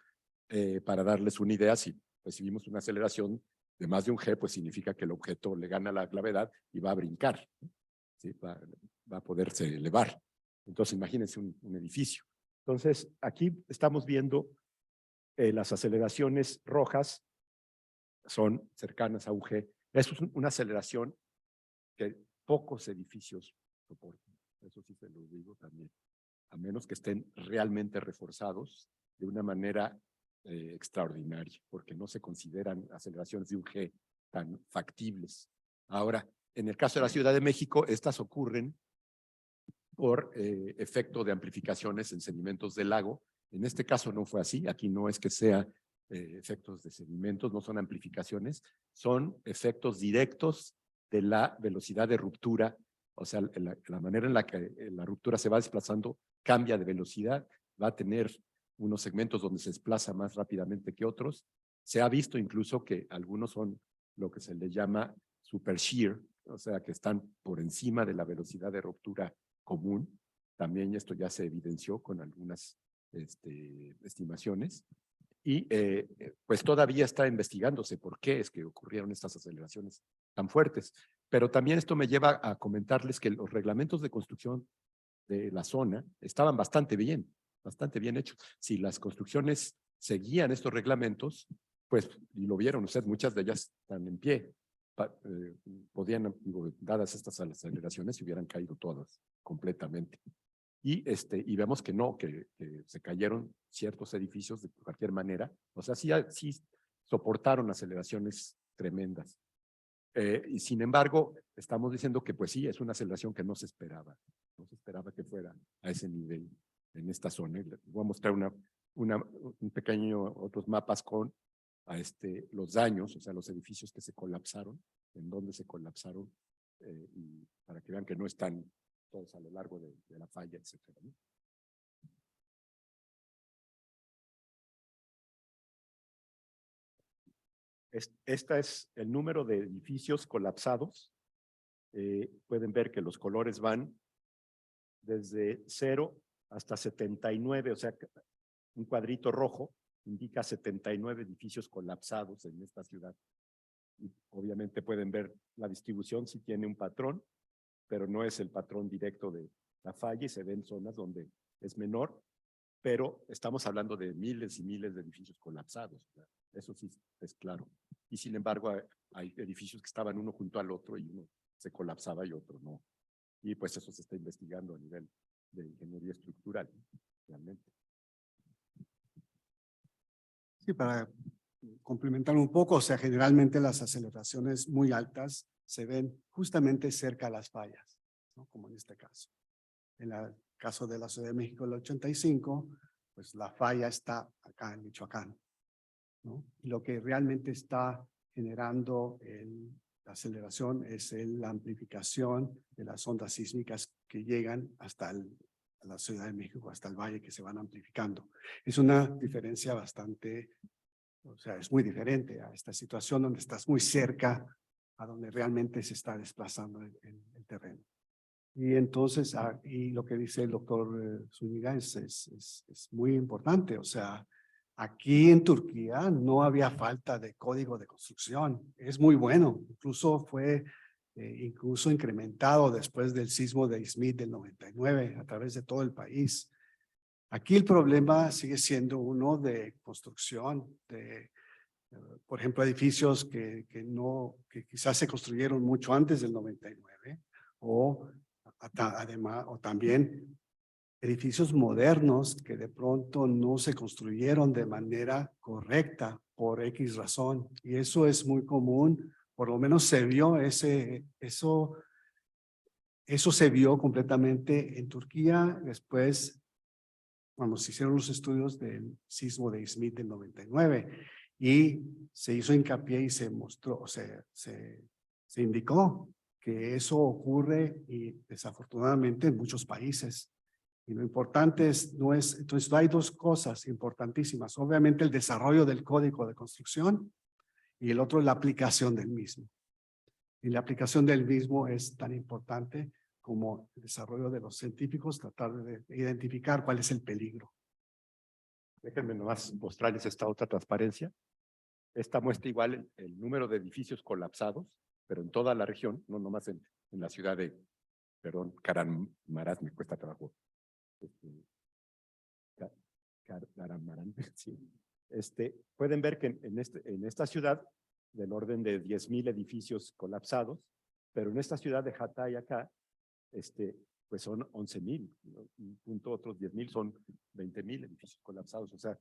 Para darles una idea, si recibimos una aceleración de más de un G, pues significa que el objeto le gana la gravedad y va a brincar, ¿sí? Va a poderse elevar. Entonces, imagínense un edificio. Entonces, aquí estamos viendo las aceleraciones rojas son cercanas a un G. Eso es una aceleración que pocos edificios soportan. Eso sí se lo digo también. A menos que estén realmente reforzados de una manera extraordinaria, porque no se consideran aceleraciones de un G tan factibles. Ahora, en el caso de la Ciudad de México, estas ocurren por efecto de amplificaciones en sedimentos del lago. En este caso no fue así. Aquí no es que sea efectos de sedimentos, no son amplificaciones, son efectos directos de la velocidad de ruptura. O sea, la manera en la que la ruptura se va desplazando cambia de velocidad, va a tener unos segmentos donde se desplaza más rápidamente que otros. Se ha visto incluso que algunos son lo que se le llama super shear, o sea, que están por encima de la velocidad de ruptura común. También esto ya se evidenció con algunas estimaciones. Y pues todavía está investigándose por qué es que ocurrieron estas aceleraciones tan fuertes. Pero también esto me lleva a comentarles que los reglamentos de construcción de la zona estaban bastante bien hechos. Si las construcciones seguían estos reglamentos, pues, y lo vieron ustedes, muchas de ellas están en pie. Podían, dadas estas aceleraciones, se hubieran caído todas completamente. Y vemos que no, que se cayeron ciertos edificios de cualquier manera. O sea, sí soportaron aceleraciones tremendas. Y sin embargo, estamos diciendo que pues sí, es una aceleración que no se esperaba. No se esperaba que fuera a ese nivel en esta zona. Les voy a mostrar un pequeño, otros mapas con los daños, o sea, los edificios que se colapsaron, en dónde se colapsaron, y para que vean que no están todos a lo largo de la falla, etcétera, ¿no? Esta es el número de edificios colapsados. Pueden ver que los colores van desde 0 hasta 79, o sea, un cuadrito rojo indica 79 edificios colapsados en esta ciudad. Y obviamente pueden ver la distribución, si tiene un patrón, pero no es el patrón directo de la falla y se ven zonas donde es menor, pero estamos hablando de miles y miles de edificios colapsados. ¿Verdad? Eso sí es claro. Y sin embargo, hay edificios que estaban uno junto al otro y uno se colapsaba y otro no. Y pues eso se está investigando a nivel de ingeniería estructural, realmente. Sí, para complementar un poco, o sea, generalmente las aceleraciones muy altas se ven justamente cerca a las fallas, ¿no? Como en este caso. En el caso de la Ciudad de México, el 85, pues la falla está acá en Michoacán, ¿no? Y lo que realmente está generando la aceleración es la amplificación de las ondas sísmicas que llegan hasta a la Ciudad de México, hasta el valle, que se van amplificando. Es una diferencia bastante, o sea, es muy diferente a esta situación donde estás muy cerca a donde realmente se está desplazando el terreno. Y entonces, y lo que dice el doctor Zúñiga es muy importante. O sea, aquí en Turquía no había falta de código de construcción. Es muy bueno. Incluso fue incluso incrementado después del sismo de Izmit del 99 a través de todo el país. Aquí el problema sigue siendo uno de construcción, por ejemplo, edificios que quizás se construyeron mucho antes del 99 o además, o también edificios modernos que de pronto no se construyeron de manera correcta por X razón. Y eso es muy común, por lo menos se vio eso se vio completamente en Turquía después cuando se hicieron los estudios del sismo de Izmit del 99 y se hizo hincapié y se mostró, o sea, se indicó que eso ocurre y desafortunadamente en muchos países. Y lo importante entonces hay dos cosas importantísimas. Obviamente el desarrollo del código de construcción y el otro la aplicación del mismo. Y la aplicación del mismo es tan importante como el desarrollo de los científicos, tratar de identificar cuál es el peligro. Déjenme nomás mostrarles esta otra transparencia. Esta muestra igual el número de edificios colapsados, pero en toda la región, no nomás en la ciudad de, perdón, Caranmaraz, me cuesta trabajo. Caramarán, sí. Pueden ver que en esta ciudad, del orden de 10,000 edificios colapsados, pero en esta ciudad de Hatay acá, pues son 11,000, ¿no? Junto a otros 10,000 son 20,000 edificios colapsados. O sea,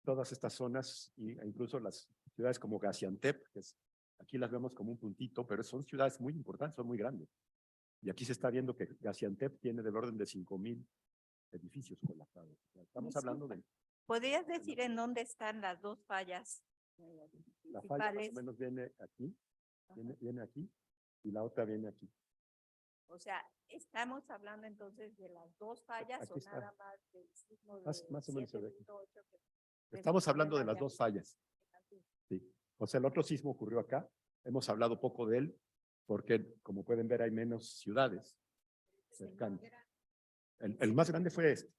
todas estas zonas, e incluso las ciudades como Gaziantep, que aquí las vemos como un puntito, pero son ciudades muy importantes, son muy grandes. Y aquí se está viendo que Gaziantep tiene del orden de 5,000 edificios colapsados. O sea, estamos hablando de... ¿Podrías decir en dónde están las dos fallas? La falla más o principales? menos viene aquí, viene aquí, y la otra viene aquí. O sea, ¿estamos hablando entonces de las dos fallas Aquí o está. nada más del sismo de Más o menos se ve. 7.8 que Estamos se hablando de las allá? dos fallas. Sí. O sea, el otro sismo ocurrió acá. Hemos hablado poco de él porque, como pueden ver, hay menos ciudades cercanas. El más grande fue este.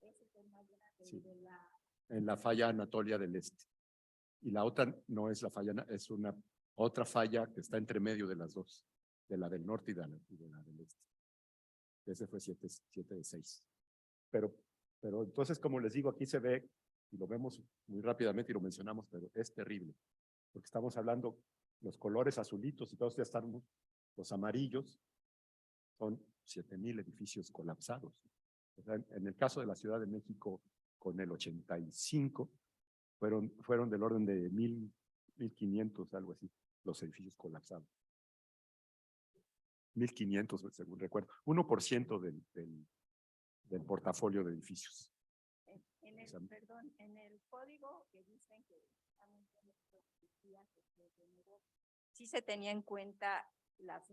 Ese es el más grande, Sí. de la... En la falla Anatolia del Este. Y la otra no es la falla, es una otra falla que está entre medio de las dos, de la del norte y de la del este. Ese fue 7 de 6. Pero entonces, como les digo, aquí se ve, y lo vemos muy rápidamente y lo mencionamos, pero es terrible. Porque estamos hablando, los colores azulitos y todos ya están, los amarillos, son 7,000 edificios colapsados. O sea, en el caso de la Ciudad de México, con el 85, fueron del orden de 1,500, algo así, los edificios colapsados. 1,500, según recuerdo. 1% del portafolio de edificios. Perdón, en el código que dicen que sí se tenía en cuenta las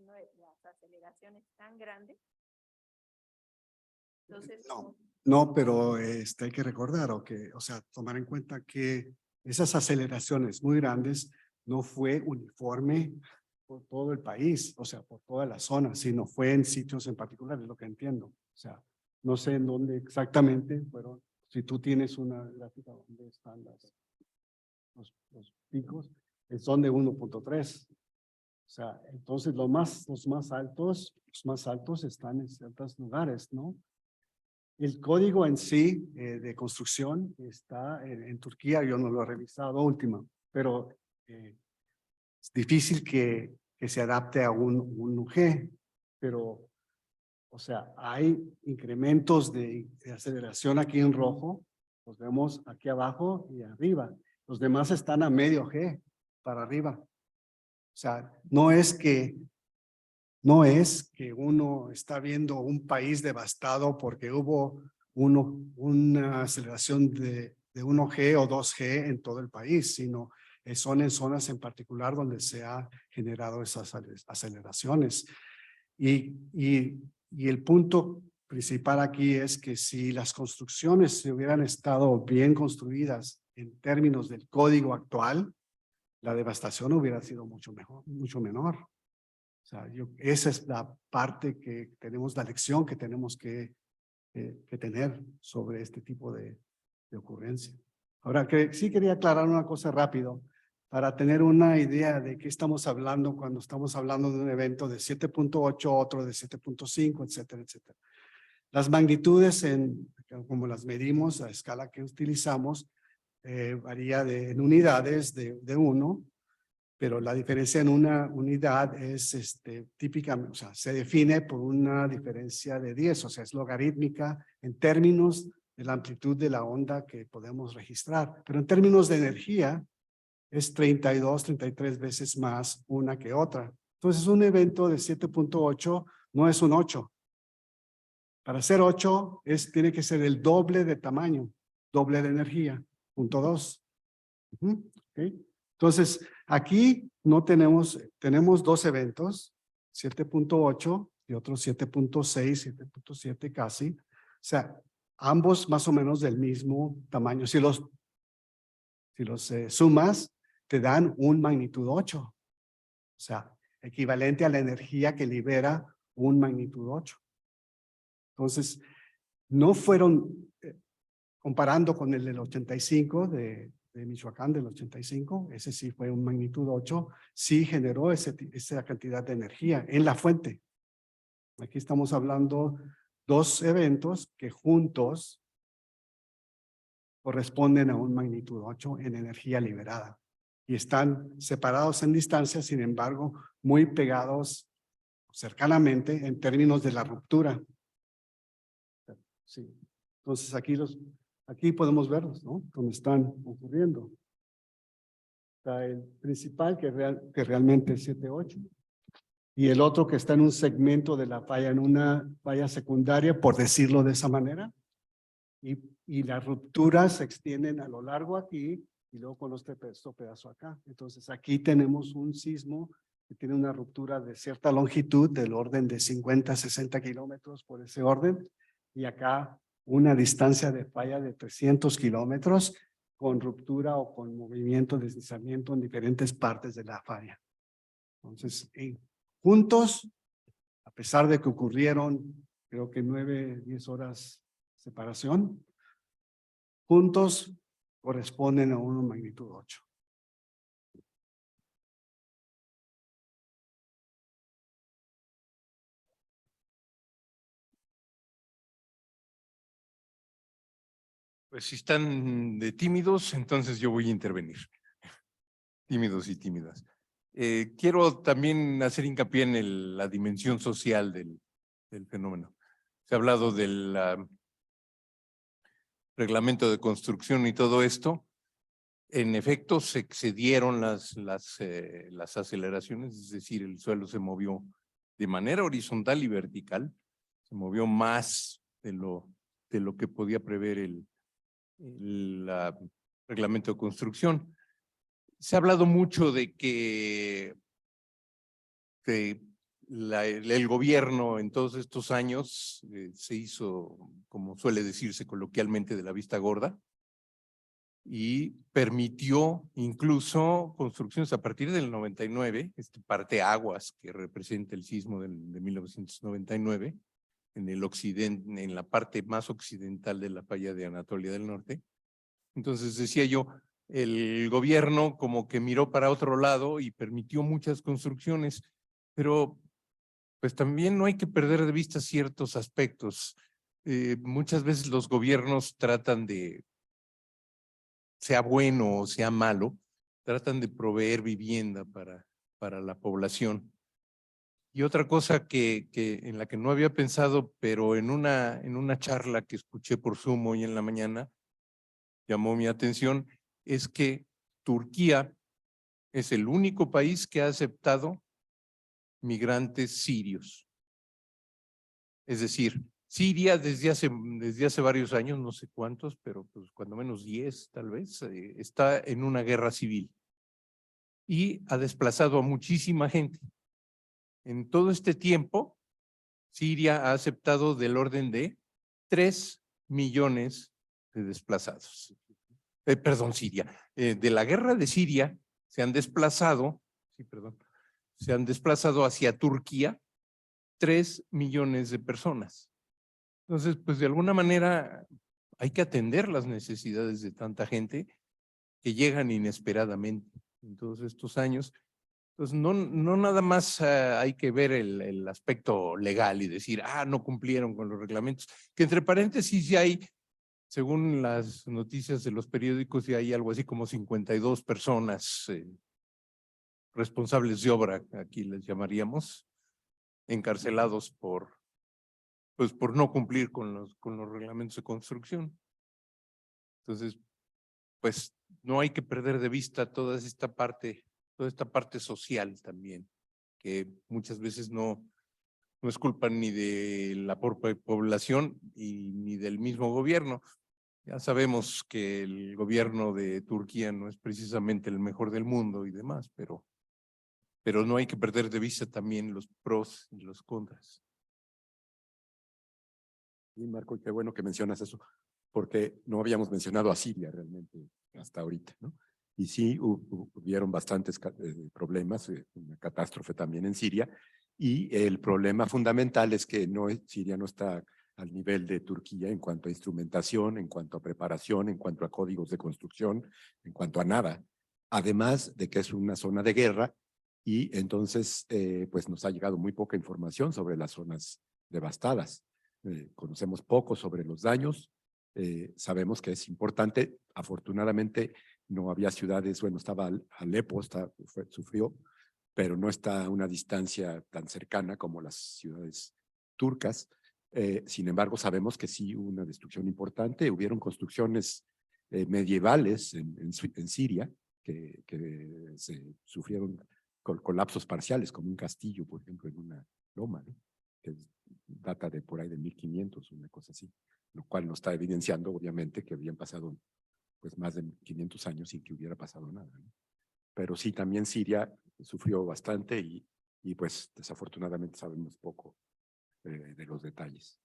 aceleraciones tan grandes. Entonces, No, pero hay que recordar, o sea, tomar en cuenta que esas aceleraciones muy grandes no fue uniforme por todo el país, o sea, por toda la zona, sino fue en sitios en particular, es lo que entiendo. O sea, no sé en dónde exactamente, pero si tú tienes una gráfica donde están los picos, son de 1.3. O sea, entonces los más altos están en ciertos lugares, ¿no? El código en sí de construcción está en Turquía, yo no lo he revisado última, pero es difícil que se adapte a un UG, pero, o sea, hay incrementos de aceleración aquí en rojo, los vemos aquí abajo y arriba, los demás están a medio G para arriba. O sea, no es que uno está viendo un país devastado porque hubo una aceleración de 1G o 2G en todo el país, sino son en zonas en particular donde se ha generado esas aceleraciones. Y el punto principal aquí es que si las construcciones se hubieran estado bien construidas en términos del código actual, la devastación hubiera sido mucho menor. O sea, esa es la parte que tenemos, la lección que tenemos que tener sobre este tipo de ocurrencia. Ahora, que sí quería aclarar una cosa rápido, para tener una idea de qué estamos hablando cuando estamos hablando de un evento de 7.8, otro de 7.5, etcétera, etcétera. Las magnitudes, como las medimos, a escala que utilizamos, varía en unidades de 1, pero la diferencia en una unidad es típicamente, o sea, se define por una diferencia de 10, o sea, es logarítmica en términos de la amplitud de la onda que podemos registrar, pero en términos de energía es 32, 33 veces más una que otra. Entonces, un evento de 7.8 no es un 8. Para ser 8 tiene que ser el doble de tamaño, doble de energía, 0.2. ¿Okay? Entonces, aquí no tenemos 2 eventos, 7.8 y otro 7.6, 7.7 casi. O sea, ambos más o menos del mismo tamaño. Si los sumas, te dan un magnitud 8. O sea, equivalente a la energía que libera un magnitud 8. Entonces, no fueron, comparando con el del 85 de Michoacán, del 85, ese sí fue un magnitud 8, sí generó esa cantidad de energía en la fuente. Aquí estamos hablando dos eventos que juntos corresponden a un magnitud 8 en energía liberada. Y están separados en distancia, sin embargo, muy pegados cercanamente en términos de la ruptura. Sí. Entonces aquí podemos verlos, ¿no? Donde están ocurriendo. Está el principal que realmente es 7.8. Y el otro que está en un segmento de la falla, en una falla secundaria, por decirlo de esa manera. Y las rupturas se extienden a lo largo aquí y luego con este pedazo acá. Entonces aquí tenemos un sismo que tiene una ruptura de cierta longitud del orden de 50, 60 kilómetros por ese orden. Y acá una distancia de falla de 300 kilómetros con ruptura o con movimiento, deslizamiento en diferentes partes de la falla. Entonces, juntos, a pesar de que ocurrieron, creo que 9, 10 horas separación, juntos corresponden a una magnitud 8. Pues si están de tímidos, entonces yo voy a intervenir. Tímidos y tímidas. Quiero también hacer hincapié en la dimensión social del fenómeno. Se ha hablado del reglamento de construcción y todo esto. En efecto, se excedieron las aceleraciones, es decir, el suelo se movió de manera horizontal y vertical. Se movió más de lo que podía prever el reglamento de construcción. Se ha hablado mucho de que el gobierno en todos estos años se hizo, como suele decirse coloquialmente, de la vista gorda y permitió incluso construcciones a partir del 99, este parteaguas que representa el sismo de 1999, en el occidente, en la parte más occidental de la falla de Anatolia del Norte. Entonces decía yo, el gobierno como que miró para otro lado y permitió muchas construcciones, pero pues también no hay que perder de vista ciertos aspectos. Muchas veces los gobiernos tratan de, sea bueno o sea malo, tratan de proveer vivienda para la población. Y otra cosa en la que no había pensado, pero en una charla que escuché por Zoom hoy en la mañana, llamó mi atención, es que Turquía es el único país que ha aceptado migrantes sirios. Es decir, Siria desde hace varios años, no sé cuántos, pero pues cuando menos 10 tal vez, está en una guerra civil y ha desplazado a muchísima gente. En todo este tiempo, Siria ha aceptado del orden de 3 millones de desplazados. Perdón, Siria. De la guerra de Siria se han desplazado hacia Turquía 3 millones de personas. Entonces, pues de alguna manera hay que atender las necesidades de tanta gente que llegan inesperadamente en todos estos años. Entonces, no nada más hay que ver el aspecto legal y decir, no cumplieron con los reglamentos, que entre paréntesis ya hay, según las noticias de los periódicos, ya hay algo así como 52 personas responsables de obra, aquí les llamaríamos, encarcelados por no cumplir con los reglamentos de construcción. Entonces, pues no hay que perder de vista toda esta parte social también, que muchas veces no es culpa ni de la población ni del mismo gobierno. Ya sabemos que el gobierno de Turquía no es precisamente el mejor del mundo y demás, pero no hay que perder de vista también los pros y los contras. Y Marco, qué bueno que mencionas eso, porque no habíamos mencionado a Siria realmente hasta ahorita, ¿no? Y sí hubieron bastantes problemas, una catástrofe también en Siria, y el problema fundamental es que Siria no está al nivel de Turquía en cuanto a instrumentación, en cuanto a preparación, en cuanto a códigos de construcción, en cuanto a nada. Además de que es una zona de guerra y entonces pues nos ha llegado muy poca información sobre las zonas devastadas. Conocemos poco sobre los daños, sabemos que es importante. Afortunadamente no había ciudades, bueno, estaba Alepo, sufrió, pero no está a una distancia tan cercana como las ciudades turcas. Sin embargo, sabemos que sí hubo una destrucción importante. Hubieron construcciones medievales en Siria que se sufrieron colapsos parciales, como un castillo, por ejemplo, en una loma, ¿no? Que data de por ahí de 1500, una cosa así, lo cual nos está evidenciando, obviamente, que habían pasado pues más de 500 años sin que hubiera pasado nada, ¿no? Pero sí, también Siria sufrió bastante y pues desafortunadamente sabemos poco de los detalles.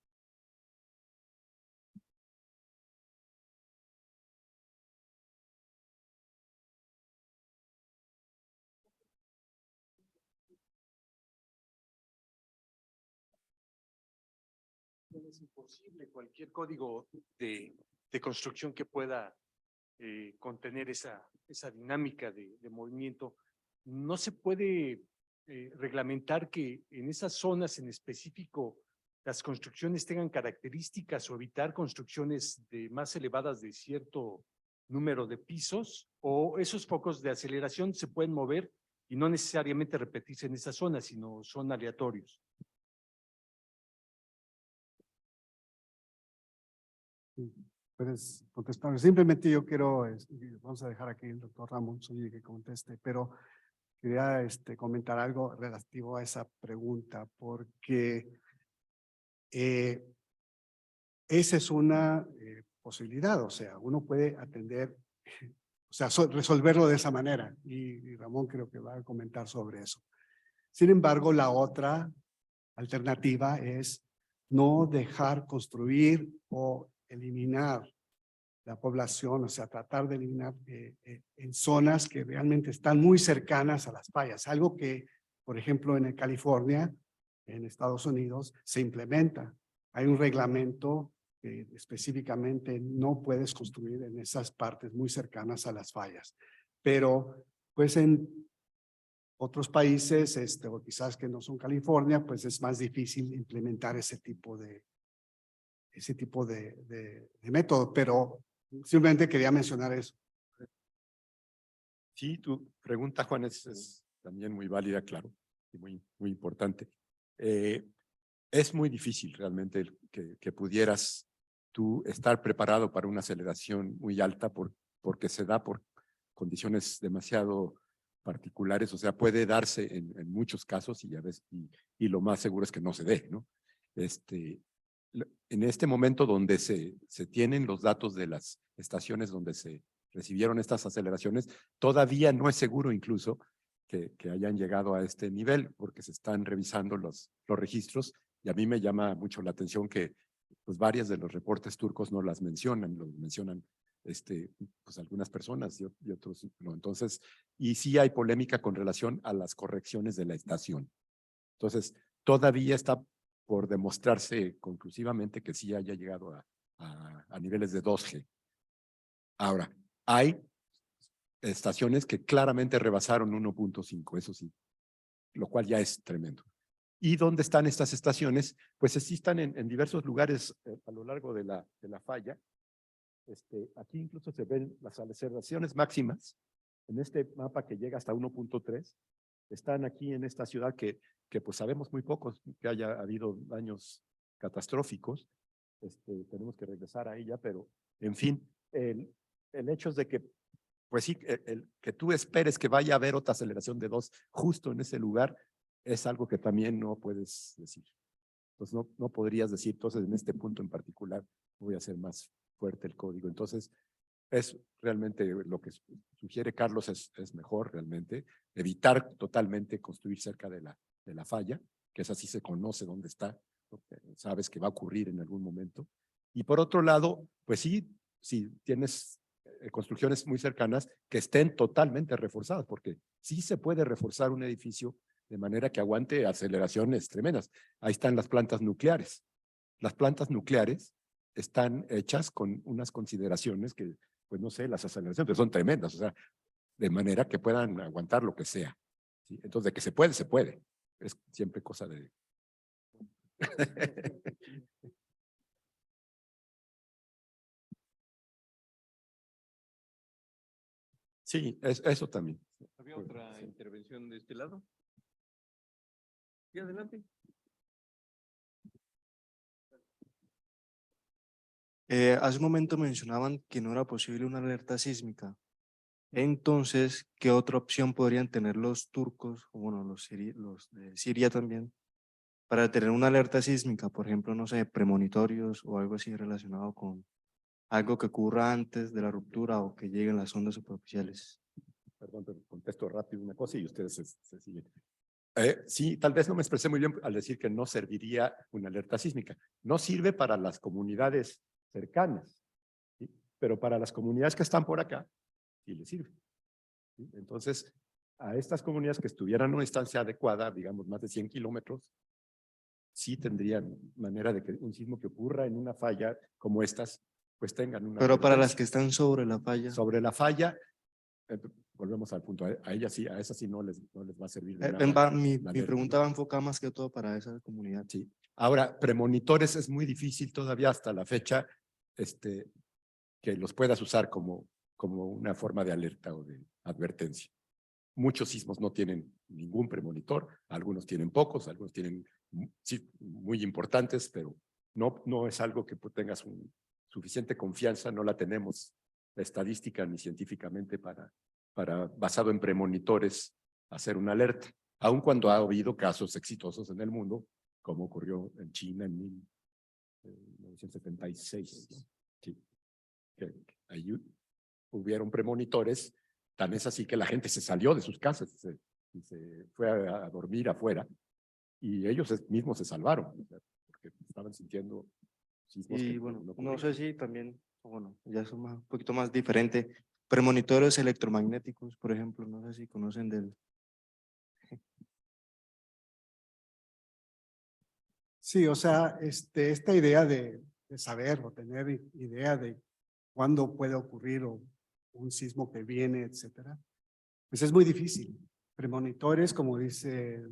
Es imposible cualquier código de construcción que pueda contener esa dinámica de movimiento. No se puede reglamentar que en esas zonas en específico las construcciones tengan características o evitar construcciones más elevadas de cierto número de pisos, o esos focos de aceleración se pueden mover y no necesariamente repetirse en esa zona, sino son aleatorios. Puedes contestar. Simplemente yo quiero, vamos a dejar aquí el doctor Ramón Zúñiga que conteste, pero quería comentar algo relativo a esa pregunta, porque esa es una posibilidad, o sea, uno puede atender, o sea, resolverlo de esa manera, y Ramón creo que va a comentar sobre eso. Sin embargo, la otra alternativa es no dejar construir o eliminar la población, o sea, tratar de eliminar en zonas que realmente están muy cercanas a las fallas, algo que, por ejemplo, en California, en Estados Unidos, se implementa. Hay un reglamento que específicamente no puedes construir en esas partes muy cercanas a las fallas, pero pues en otros países, o quizás que no son California, pues es más difícil implementar ese tipo de método, pero simplemente quería mencionar eso. Sí, tu pregunta, Juan, es también muy válida, claro, y muy importante. Es muy difícil realmente que pudieras tú estar preparado para una aceleración muy alta porque se da por condiciones demasiado particulares, o sea, puede darse en muchos casos y, a veces, y lo más seguro es que no se dé, ¿no? En este momento donde se tienen los datos de las estaciones donde se recibieron estas aceleraciones, todavía no es seguro incluso que hayan llegado a este nivel, porque se están revisando los registros, y a mí me llama mucho la atención que pues varias de los reportes turcos no las mencionan, lo mencionan pues algunas personas y otros no. Entonces, y sí hay polémica con relación a las correcciones de la estación. Entonces, todavía está por demostrarse conclusivamente que sí haya llegado a niveles de 2G. Ahora, hay estaciones que claramente rebasaron 1.5, eso sí, lo cual ya es tremendo. ¿Y dónde están estas estaciones? Pues sí están en diversos lugares a lo largo de la falla. Aquí incluso se ven las aceleraciones máximas en este mapa que llega hasta 1.3. Están aquí en esta ciudad que pues sabemos muy pocos que haya habido daños catastróficos. Tenemos que regresar a ella, pero en fin, el hecho es de que pues sí, que tú esperes que vaya a haber otra aceleración de 2 justo en ese lugar es algo que también no puedes decir. Entonces no podrías decir, entonces en este punto en particular voy a hacer más fuerte el código. Entonces es realmente lo que sugiere Carlos es mejor realmente, evitar totalmente construir cerca de la falla, que esa sí se conoce dónde está, porque sabes que va a ocurrir en algún momento. Y por otro lado, pues sí, si tienes construcciones muy cercanas que estén totalmente reforzadas, porque sí se puede reforzar un edificio de manera que aguante aceleraciones tremendas. Ahí están las plantas nucleares. Las plantas nucleares están hechas con unas consideraciones que, pues no sé, las aceleraciones pero son tremendas, o sea, de manera que puedan aguantar lo que sea. ¿Sí? Entonces, de que se puede, se puede. Es siempre cosa de... Sí, eso también. ¿Había otra intervención de este lado? Sí, adelante. Hace un momento mencionaban que no era posible una alerta sísmica. Entonces, ¿qué otra opción podrían tener los turcos, o bueno, los de Siria también, para tener una alerta sísmica? Por ejemplo, no sé, premonitorios o algo así relacionado con algo que ocurra antes de la ruptura o que lleguen las ondas superficiales. Perdón, pero contesto rápido una cosa y ustedes se siguen. Sí, tal vez no me expresé muy bien al decir que no serviría una alerta sísmica. No sirve para las comunidades cercanas, ¿sí? Pero para las comunidades que están por acá, sí les sirve. ¿Sí? Entonces, a estas comunidades que estuvieran en una distancia adecuada, digamos más de 100 kilómetros, sí tendrían manera de que un sismo que ocurra en una falla como estas, pues tengan una... Pero para las advertencia. que están sobre la falla. Sobre la falla, volvemos al punto, a ellas sí, a esas sí no les va a servir de nada. Mi la alerta, pregunta ¿no? va enfocada más que todo para esa comunidad. Sí. Ahora, premonitores es muy difícil todavía hasta la fecha que los puedas usar como una forma de alerta o de advertencia. Muchos sismos no tienen ningún premonitor, algunos tienen pocos, algunos tienen sí, muy importantes, pero no es algo que tengas suficiente confianza, no la tenemos estadística ni científicamente para basado en premonitores, hacer una alerta, aun cuando ha habido casos exitosos en el mundo, como ocurrió en China en 1976. ¿No? Sí. Que ahí hubieron premonitores, tan es así que la gente se salió de sus casas y se fue a dormir afuera, y ellos mismos se salvaron, o sea, porque estaban sintiendo sismos Y que bueno, no ocurrían. sé si también, bueno, ya es un poquito más diferente. Premonitores electromagnéticos, por ejemplo, no sé si conocen del... Sí, o sea, esta idea de saber o tener idea de cuándo puede ocurrir o un sismo que viene, etcétera, pues es muy difícil. Premonitores, como dice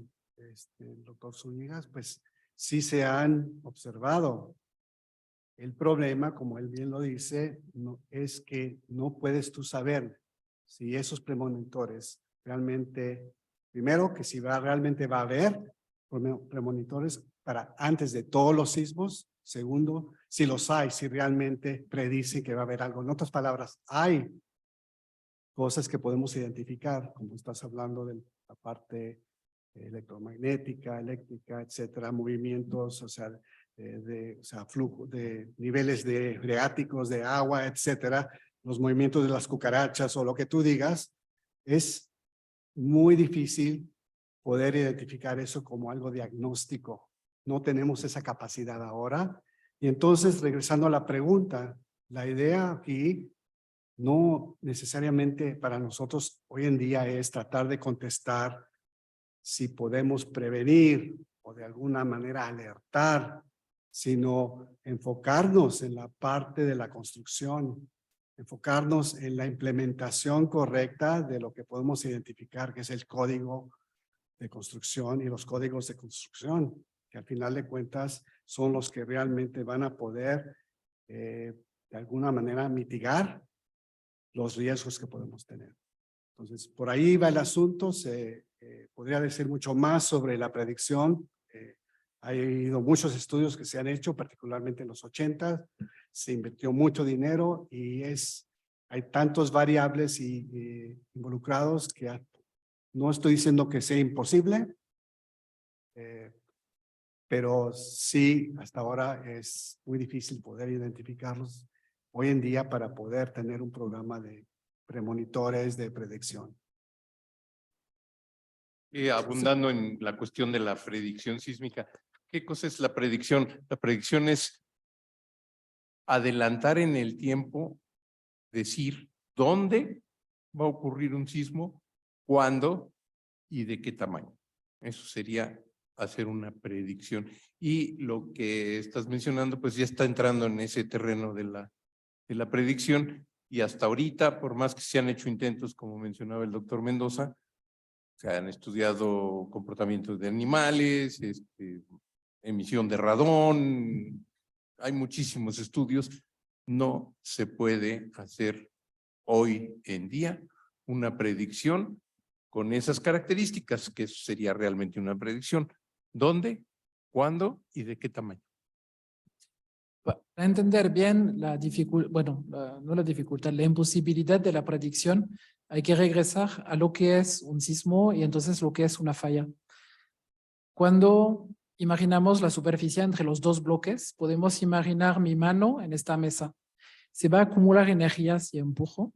el doctor Zúñiga, pues sí se han observado. El problema, como él bien lo dice, no, es que no puedes tú saber si esos premonitores realmente, primero, que si realmente va a haber premonitores para antes de todos los sismos. Segundo, si los hay, si realmente predicen que va a haber algo. En otras palabras, hay cosas que podemos identificar, como estás hablando de la parte electromagnética, eléctrica, etcétera, movimientos, o sea, flujo de niveles freáticos de agua, etcétera, los movimientos de las cucarachas o lo que tú digas, es muy difícil poder identificar eso como algo diagnóstico. No tenemos esa capacidad ahora. Y entonces, regresando a la pregunta, la idea aquí no necesariamente para nosotros hoy en día es tratar de contestar si podemos prevenir o de alguna manera alertar, sino enfocarnos en la parte de la construcción, enfocarnos en la implementación correcta de lo que podemos identificar, que es el código de construcción y los códigos de construcción, que al final de cuentas son los que realmente van a poder de alguna manera mitigar los riesgos que podemos tener. Entonces, por ahí va el asunto. Podría decir mucho más sobre la predicción. Ha habido muchos estudios que se han hecho, particularmente en los 80. Se invirtió mucho dinero y hay tantos variables involucrados que no estoy diciendo que sea imposible, pero sí, hasta ahora es muy difícil poder identificarlos hoy en día para poder tener un programa de premonitores de predicción. Abundando en la cuestión de la predicción sísmica, ¿Qué cosa es la predicción? La predicción es adelantar en el tiempo, decir dónde va a ocurrir un sismo, cuándo y de qué tamaño. Eso sería hacer una predicción. Y lo que estás mencionando, pues ya está entrando en ese terreno de la predicción. Y hasta ahorita, por más que se han hecho intentos, como mencionaba el doctor Mendoza, se han estudiado comportamientos de animales, emisión de radón, hay muchísimos estudios. No se puede hacer hoy en día una predicción con esas características, que eso sería realmente una predicción. ¿Dónde, cuándo y de qué tamaño? Para entender bien la dificultad, bueno, no la dificultad, la imposibilidad de la predicción, hay que regresar a lo que es un sismo y entonces lo que es una falla. Cuando imaginamos la superficie entre los dos bloques, podemos imaginar mi mano en esta mesa. Se va a acumular energía si empujo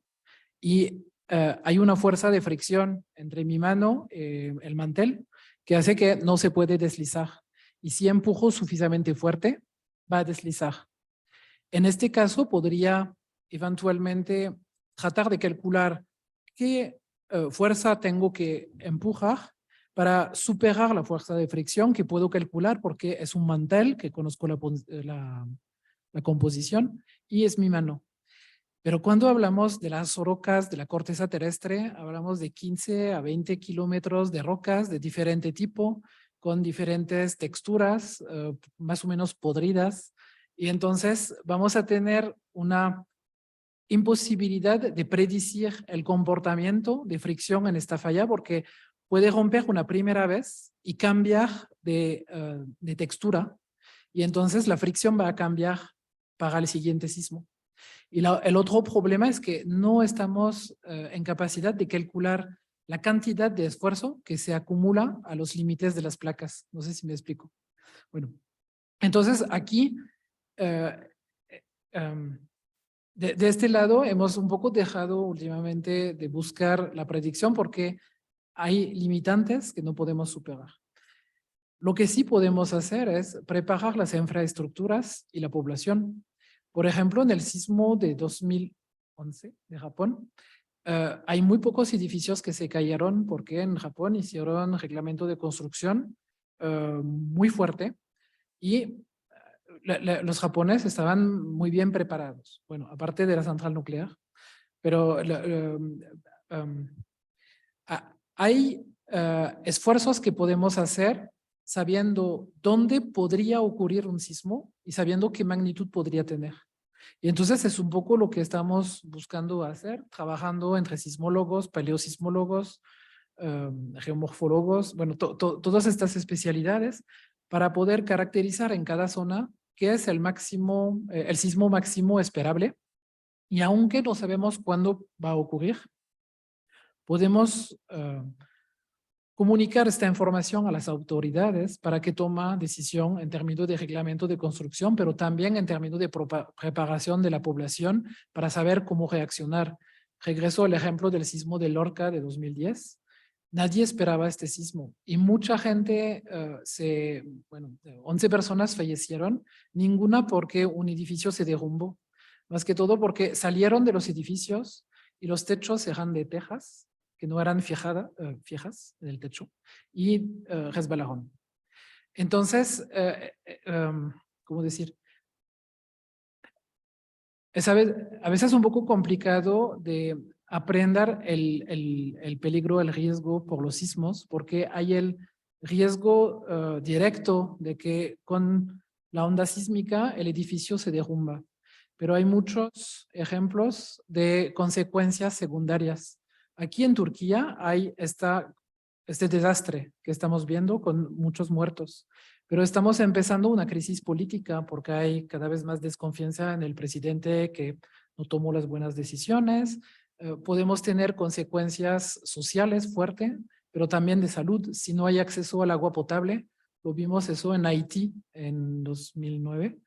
y hay una fuerza de fricción entre mi mano y el mantel que hace que no se puede deslizar. Y si empujo suficientemente fuerte, va a deslizar. En este caso, podría eventualmente tratar de calcular qué fuerza tengo que empujar para superar la fuerza de fricción que puedo calcular porque es un mantel que conozco la composición y es mi mano. Pero cuando hablamos de las rocas de la corteza terrestre, hablamos de 15 a 20 kilómetros de rocas de diferente tipo, con diferentes texturas, más o menos podridas. Y entonces vamos a tener una imposibilidad de predecir el comportamiento de fricción en esta falla porque puede romper una primera vez y cambiar de textura. Y entonces la fricción va a cambiar para el siguiente sismo. Y el otro problema es que no estamos en capacidad de calcular la cantidad de esfuerzo que se acumula a los límites de las placas. No sé si me explico. Bueno, entonces aquí, de este lado, hemos un poco dejado últimamente de buscar la predicción porque hay limitantes que no podemos superar. Lo que sí podemos hacer es preparar las infraestructuras y la población. Por ejemplo, en el sismo de 2011 de Japón, hay muy pocos edificios que se cayeron porque en Japón hicieron reglamento de construcción muy fuerte y los japoneses estaban muy bien preparados. Bueno, aparte de la central nuclear, pero hay esfuerzos que podemos hacer sabiendo dónde podría ocurrir un sismo y sabiendo qué magnitud podría tener. Y entonces es un poco lo que estamos buscando hacer, trabajando entre sismólogos, paleosismólogos, geomorfólogos, bueno, todas estas especialidades para poder caracterizar en cada zona qué es el máximo, el sismo máximo esperable. Y aunque no sabemos cuándo va a ocurrir, podemos comunicar esta información a las autoridades para que tomen decisión en términos de reglamento de construcción, pero también en términos de preparación de la población para saber cómo reaccionar. Regreso al ejemplo del sismo de Lorca de 2010. Nadie esperaba este sismo y mucha gente, 11 personas fallecieron, ninguna porque un edificio se derrumbó, más que todo porque salieron de los edificios y los techos eran de tejas que no eran fijas en el techo y resbalaron. Entonces, ¿cómo decir? Es a veces un poco complicado de aprender el peligro, el riesgo por los sismos, porque hay el riesgo directo de que con la onda sísmica el edificio se derrumba. Pero hay muchos ejemplos de consecuencias secundarias. Aquí en Turquía hay este desastre que estamos viendo con muchos muertos, pero estamos empezando una crisis política porque hay cada vez más desconfianza en el presidente que no tomó las buenas decisiones. Podemos tener consecuencias sociales fuertes, pero también de salud. Si no hay acceso al agua potable, lo vimos eso en Haití en 2009.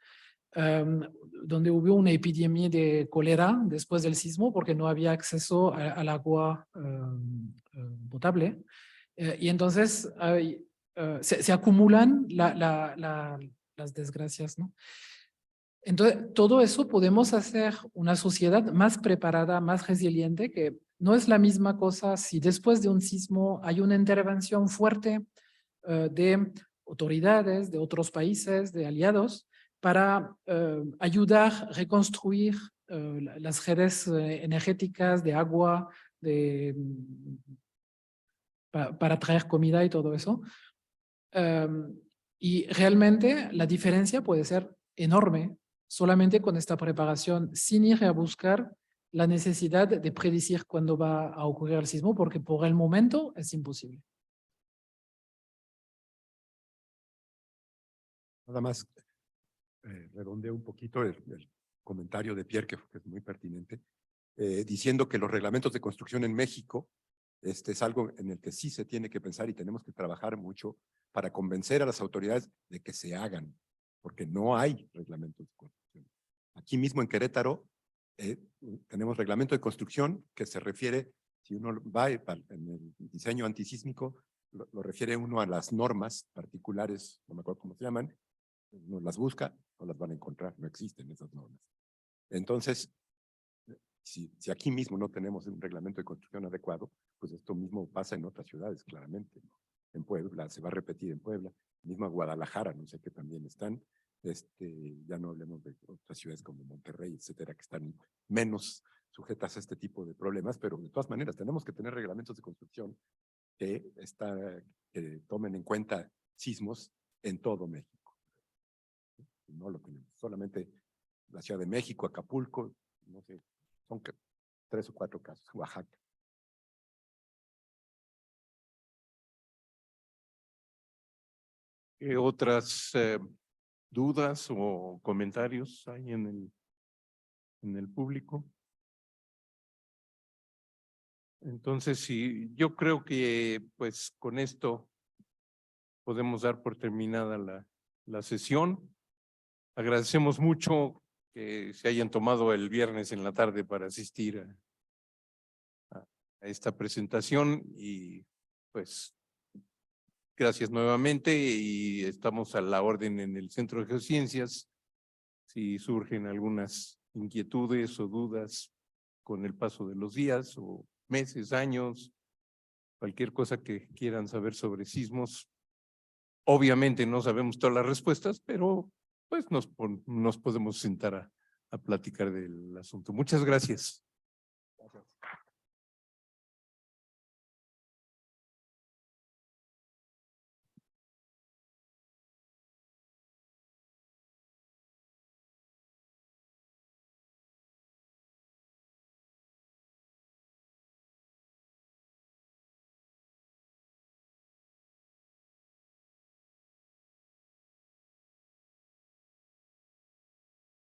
Donde hubo una epidemia de cólera después del sismo porque no había acceso al agua potable. Y entonces hay se acumulan las desgracias, ¿no? Entonces, todo eso podemos hacer una sociedad más preparada, más resiliente, que no es la misma cosa si después de un sismo hay una intervención fuerte de autoridades, de otros países, de aliados, para ayudar a reconstruir las redes energéticas de agua, para traer comida y todo eso. Y realmente la diferencia puede ser enorme solamente con esta preparación, sin ir a buscar la necesidad de predecir cuándo va a ocurrir el sismo, porque por el momento es imposible. Nada más redondeo un poquito el comentario de Pierre, que es muy pertinente, diciendo que los reglamentos de construcción en México es algo en el que sí se tiene que pensar y tenemos que trabajar mucho para convencer a las autoridades de que se hagan, porque no hay reglamentos de construcción. Aquí mismo en Querétaro tenemos reglamento de construcción que se refiere, si uno va en el diseño antisísmico, lo refiere uno a las normas particulares, no me acuerdo cómo se llaman, uno las busca, no las van a encontrar, no existen esas normas. Entonces, si aquí mismo no tenemos un reglamento de construcción adecuado, pues esto mismo pasa en otras ciudades, claramente, ¿no? En Puebla, se va a repetir en Puebla, misma Guadalajara, no sé qué también están, ya no hablemos de otras ciudades como Monterrey, etcétera, que están menos sujetas a este tipo de problemas, pero de todas maneras tenemos que tener reglamentos de construcción que tomen en cuenta sismos en todo México. No lo tenemos, solamente la Ciudad de México, Acapulco, no sé, son 3 o 4 casos, Oaxaca. ¿Qué otras dudas o comentarios hay en el público? Entonces, sí, yo creo que pues con esto podemos dar por terminada la sesión. Agradecemos mucho que se hayan tomado el viernes en la tarde para asistir a esta presentación y pues gracias nuevamente y estamos a la orden en el Centro de Geociencias. Si surgen algunas inquietudes o dudas con el paso de los días o meses, años, cualquier cosa que quieran saber sobre sismos. Obviamente no sabemos todas las respuestas, pero pues nos podemos sentar a platicar del asunto. Muchas gracias.